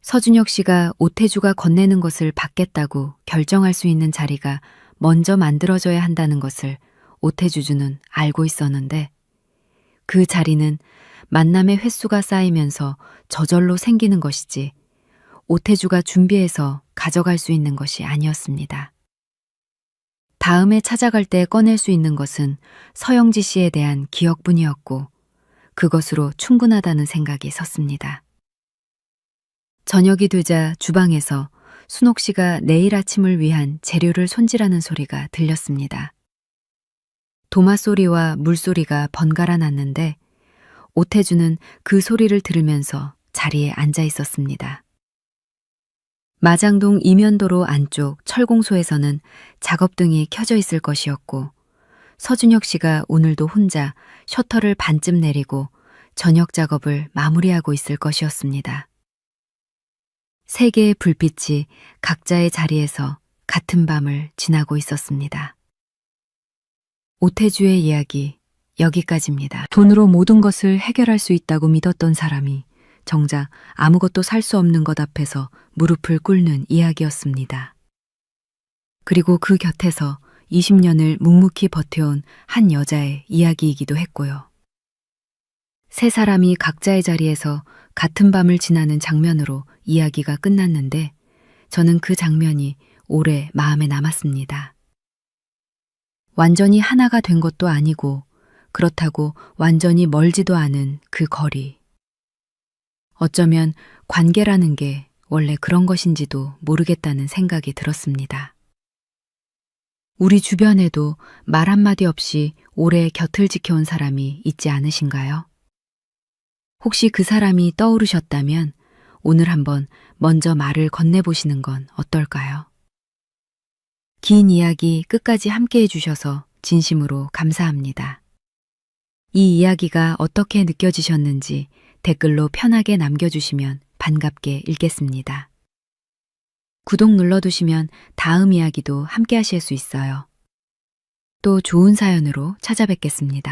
S2: 서준혁 씨가 오태주가 건네는 것을 받겠다고 결정할 수 있는 자리가 먼저 만들어져야 한다는 것을 오태주주는 알고 있었는데 그 자리는 만남의 횟수가 쌓이면서 저절로 생기는 것이지 오태주가 준비해서 가져갈 수 있는 것이 아니었습니다. 다음에 찾아갈 때 꺼낼 수 있는 것은 서영지 씨에 대한 기억뿐이었고 그것으로 충분하다는 생각이 섰습니다. 저녁이 되자 주방에서 순옥 씨가 내일 아침을 위한 재료를 손질하는 소리가 들렸습니다. 도마 소리와 물소리가 번갈아 났는데 오태주는 그 소리를 들으면서 자리에 앉아 있었습니다. 마장동 이면도로 안쪽 철공소에서는 작업등이 켜져 있을 것이었고 서준혁 씨가 오늘도 혼자 셔터를 반쯤 내리고 저녁 작업을 마무리하고 있을 것이었습니다. 세 개의 불빛이 각자의 자리에서 같은 밤을 지나고 있었습니다. 오태주의 이야기 여기까지입니다. 돈으로 모든 것을 해결할 수 있다고 믿었던 사람이 정작 아무것도 살 수 없는 것 앞에서 무릎을 꿇는 이야기였습니다. 그리고 그 곁에서 20년을 묵묵히 버텨온 한 여자의 이야기이기도 했고요. 세 사람이 각자의 자리에서 같은 밤을 지나는 장면으로 이야기가 끝났는데 저는 그 장면이 오래 마음에 남았습니다. 완전히 하나가 된 것도 아니고 그렇다고 완전히 멀지도 않은 그 거리. 어쩌면 관계라는 게 원래 그런 것인지도 모르겠다는 생각이 들었습니다. 우리 주변에도 말 한마디 없이 오래 곁을 지켜온 사람이 있지 않으신가요? 혹시 그 사람이 떠오르셨다면 오늘 한번 먼저 말을 건네보시는 건 어떨까요? 긴 이야기 끝까지 함께 해주셔서 진심으로 감사합니다. 이 이야기가 어떻게 느껴지셨는지 댓글로 편하게 남겨주시면 반갑게 읽겠습니다. 구독 눌러두시면 다음 이야기도 함께 하실 수 있어요. 또 좋은 사연으로 찾아뵙겠습니다.